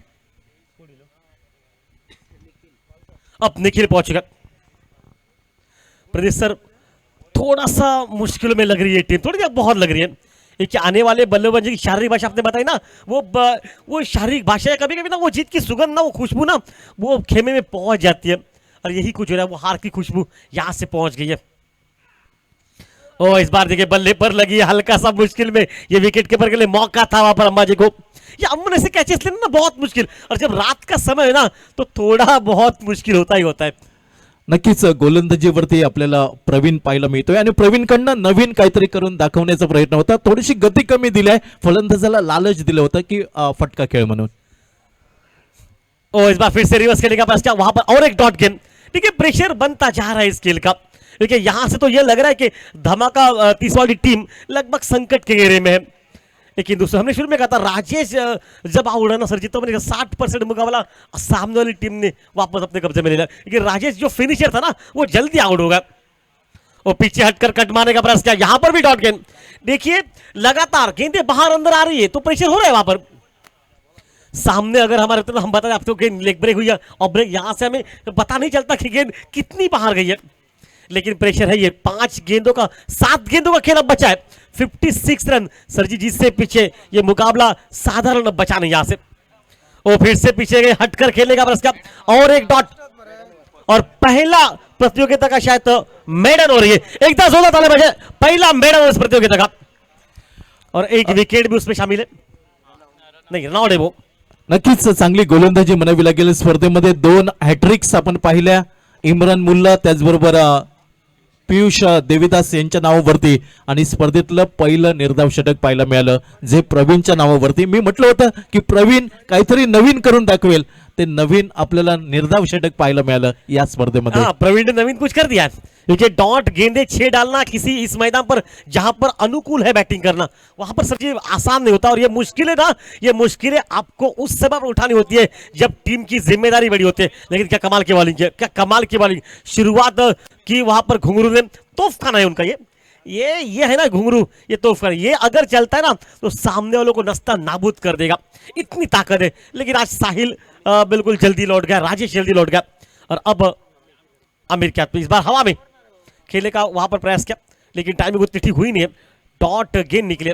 अब निखिल पहुंचेगा. प्रदेश सर थोड़ा सा मुश्किल में लग रही है टीम, थोड़ी बहुत लग रही है. एक आने वाले बल्लेबाजी की शारीरिक भाषा आपने बताई ना, वो शारीरिक भाषा है, कभी कभी ना वो जीत की सुगंध ना, वो खुशबू ना वो खेमे में पहुंच जाती है, और यही कुछ हो रहा है, वो हार की खुशबू यहां से पहुंच गई है. ओ इस बार देखिए बल्ले पर लगी हल्का सा मुश्किल में, ये विकेट कीपर के लिए मौका था वहां पर अंबाजी को. ये अम्मन ऐसे कैचेस लेना ना बहुत मुश्किल, और जब रात का समय है ना तो थोड़ा बहुत मुश्किल होता ही होता है. नक्कीच गोलंदाजीवरती आपल्याला प्रवीण पाहायला मिळतोय आणि प्रवीणकडनं नवीन काहीतरी करून दाखवण्याचा प्रयत्न होता. थोडीशी गती कमी दिलाय, फलंदाजाला लालच दिलं होतं की फटका खेळ म्हणून. ओ इस बार फिर से रिवर्स खेलेगा बस क्या, वहां पर और एक डॉट गेम. देखिए प्रेशर बनता जा रहा है इस खेल का. देखिए यहां से तो यह लग रहा है कि धमाका तीसवाड़ी टीम लगभग संकट के घेरे में है. लेकिन दोस्तों हमने शुरू में कहा था राजेश जब आउट है ना सर जी तो मैंने 60% मुकाबला सामने वाली टीम ने वापस अपने कब्जे में ले लिया, लेकिन राजेश जो फिनिशर था ना वो जल्दी आउट होगा। और पीछे हटकर कट मारने का प्रयास किया, यहां पर भी डॉट गेंद। देखिए लगातार गेंदें बाहर अंदर आ रही है तो प्रेशर हो रहा है वहां पर। सामने अगर हमारे तो हम बता दें आपको गेंद लेग ब्रेक हुई है और ब्रेक यहां से हमें पता नहीं चलता कि गेंद कितनी बाहर गई है, लेकिन प्रेशर है ये। 5 गेंदों का 7 गेंदों का खेल अब बचा है, 56 रन सर जी, जिससे पीछे ये मुकाबला साधारण अब बचा नहीं यहां से। और फिर से पीछे गए हटकर खेलने का प्रयास किया और एक डॉट, और पहला प्रतियोगिता का शायद तो मेडन हो रही है। एकदा जोरदार ताली बजे, पहला मेडन इस प्रतियोगिता का, और एक विकेट भी उसमें शामिल है। नाही नॉट आहे वो. नक्कीच चांगली गोलंदाजी म्हणावी लागेल. स्पर्धेमध्ये 2 हॅट्रिक्स आपण पाहिल्या. इम्रान मुल्ला त्याचबरोबर पियुष देविदास यांच्या नावावरती, आणि स्पर्धेतलं पहिलं निर्धाव षटक पाहायला मिळालं जे प्रवीणच्या नावावरती. मी म्हटलं होतं की प्रवीण काहीतरी नवीन करून दाखवेल, ते नवीन आपल्याला निर्धाव षटक पाहायला मिळालं या स्पर्धेमध्ये. हाँ, प्रवीण ने नवीन कुछ कर दिया. देखिए डॉट गेंदे 6 डालना किसी इस मैदान पर जहां पर अनुकूल है बैटिंग करना, वहां पर सर जी आसान नहीं होता. और ये मुश्किलें ना, ये मुश्किलें आपको उस समय पर उठानी होती है जब टीम की जिम्मेदारी बड़ी होती है. लेकिन क्या कमाल की बॉलिंग है, क्या कमाल की बॉलिंग. शुरुआत की वहां पर घुंगरू ने, तोहफखाना है उनका ये है ना घुंगरू, ये तोहफखाना. ये अगर चलता है ना तो सामने वालों को नस्ता नाबूद कर देगा, इतनी ताकत है. लेकिन आज साहिल बिल्कुल जल्दी लौट गया, राजेश जल्दी लौट गया. और अब आमिर क्या इस बार हवा में खेलने का वहां पर प्रयास किया, लेकिन टाइमिंग उतनी ठीक हुई नहीं है. डॉट गेंद निकले.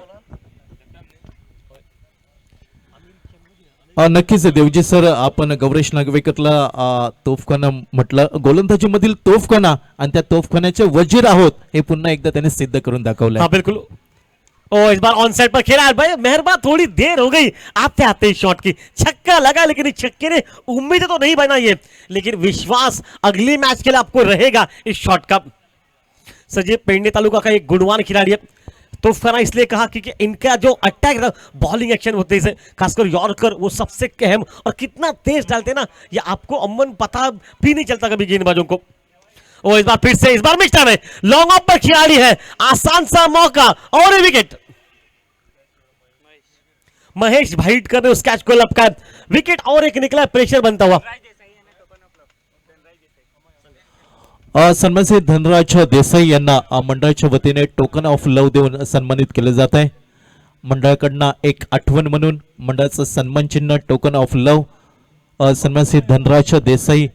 नक्कीच देवजी सर, आपण गौरेश नागवेकरला तोफखाना म्हटलं, गोलंदाजीमधील तोफखाना, आणि त्या तोफखान्याचे वजीर आहोत हे पुन्हा एकदा त्याने सिद्ध करून दाखवलं. हाँ बिल्कुल. ओ इस बार ऑन साइड पर खेला है भाई. मेहरबान थोड़ी देर हो गई आते आते ही शॉट की. छक्का लगा, लेकिन इस छक्के ने उम्मीद तो नहीं बनाई है, लेकिन विश्वास अगली मैच के लिए आपको रहेगा इस शॉट का. सर जी पेडणे तालुका का एक गुणवान खिलाड़ी है. तोहफखाना इसलिए कहा क्योंकि इनका जो अटैक बॉलिंग एक्शन होते हैं, खासकर यॉर्कर, वो सबसे अहम, और कितना तेज डालते हैं ना, ये आपको अमन पता भी नहीं चलता कभी गेंदबाजों को. और इस बार फिर से, इस बार मिक्स टाइम है, लॉन्ग ऑफ पर खिलाड़ी है, आसान सा मौका और विकेट. महेश भाईटकर ने उस कैच को लपका, विकेट और एक निकला. प्रेशर बनता हुआ. सन्मानसित धनराज देसाई यांना मंडळाच्या वतीने टोकन ऑफ लव देऊन सन्मानित केले जात आहे. मंडळाकडनं एक आठवण म्हणून मंडळाचं सन्मान चिन्ह टोकन ऑफ लव. सन्मानसित धनराज देसाई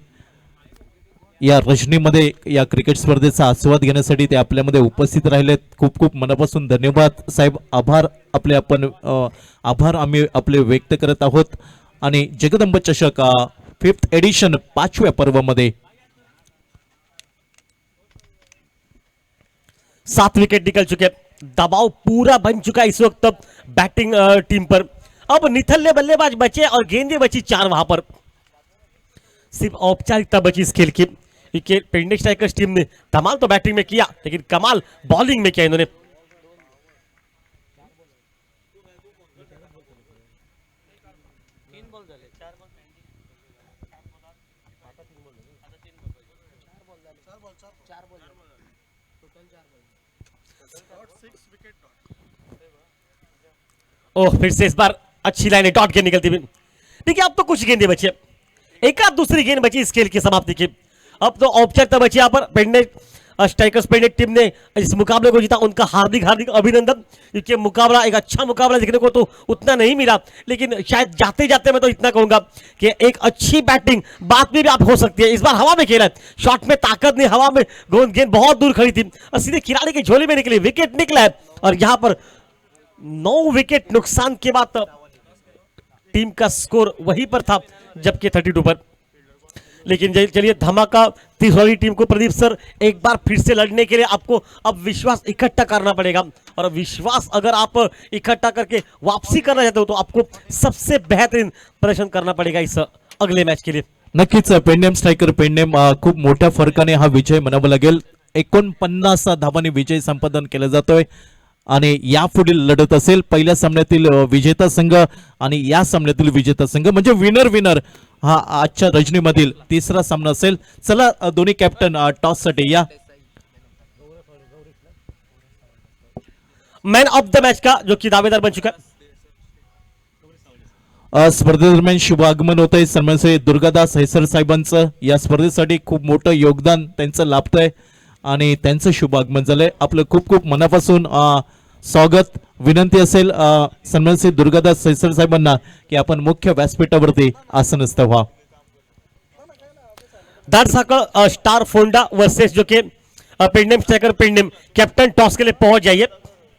या रजनीमध्ये या क्रिकेट स्पर्धेचा आस्वाद घेण्यासाठी ते आपल्यामध्ये उपस्थित राहिलेत. खूप खूप मनापासून धन्यवाद साहेब. आभार आम्ही आपले व्यक्त करत आहोत. आणि जगदंब चषक 5th एडिशन 5व्या पर्वामध्ये 7 विकेट निकल चुके हैं. दबाव पूरा बन चुका है इस वक्त बैटिंग टीम पर. अब निथल्ले बल्लेबाज बचे और गेंदें बची 4 वहां पर. सिर्फ औपचारिकता बची इस खेल की. पेडणे स्ट्राइकर्स टीम ने धमाल तो बैटिंग में किया, लेकिन कमाल बॉलिंग में किया इन्होंने. ओह फिर से इस बार अच्छी लाइन है, डॉट गेंद निकलती हुई. देखिए अब तो कुछ गेंदें बची है, एक आध दूसरी गेंद बची इस खेल की समाप्ति की. अब तो औपचारिकता बची यहाँ पर. पेडणे स्ट्राइकर्स पेडणे टीम ने इस मुकाबले को जीता, उनका हार्दिक हार्दिक अभिनंदन. क्योंकि मुकाबला एक अच्छा मुकाबला देखने को तो उतना नहीं मिला, लेकिन शायद जाते जाते मैं तो इतना कहूंगा कि एक अच्छी बैटिंग बाद में भी आप हो सकती है. इस बार हवा में खेला है, शॉट में ताकत नहीं, हवा में गेंद बहुत दूर खड़ी थी और सीधे खिलाड़ी के झोले में निकली, विकेट निकला है. और यहां पर 9 विकेट नुकसान के बाद टीम का स्कोर वहीं पर था जबकि 32 पर. लेकिन चलिए धमाका तीसरी टीम को प्रदीप सर एक बार फिर से लड़ने के लिए आपको अब विश्वास इकट्ठा करना पड़ेगा. और विश्वास अगर आप इकट्ठा करके वापसी करना चाहते हो तो आपको सबसे बेहतरीन प्रदर्शन करना पड़ेगा इस अगले मैच के लिए. नक्कीच पेडणेम स्ट्रायकर पेडणेम खूप मोठ्या फरकाने हा विजय म्हणावा लागेल. 49 धावांनी विजय संपादन केला जातोय. आणि यापुढील लढत असेल पहिल्या सामन्यातील विजेता संघ आणि या सामन्यातील विजेता संघ, म्हणजे विनर विनर हा आजच्या रजनीमधील तिसरा सामना असेल. चला दोन्ही कॅप्टन टॉस साठी या. मैन ऑफ द मैच का जो कि दावेदार बन चुका है स्पर्धेदरम्यान शुभ आगमन होत आहे. सन्मान श्री दुर्गादास हैसर साहेबांचं या स्पर्धेसाठी खूप मोठं योगदान त्यांचं लाभतंय आणि त्यांचं शुभ आगमन झालंय. आपलं खूप खूप मनापासून स्वागत. विनंती असेल सन्मान श्री दुर्गादास हैसर साहेबांना की आपण मुख्य व्यासपीठावरती आसनस्थ व्हा. दाट साकड़ स्टार फोंडा वर्सेस जो कि पेंडेम स्ट्राइकर पेंडेम कैप्टन टॉस के लिए पहुंच जाइए.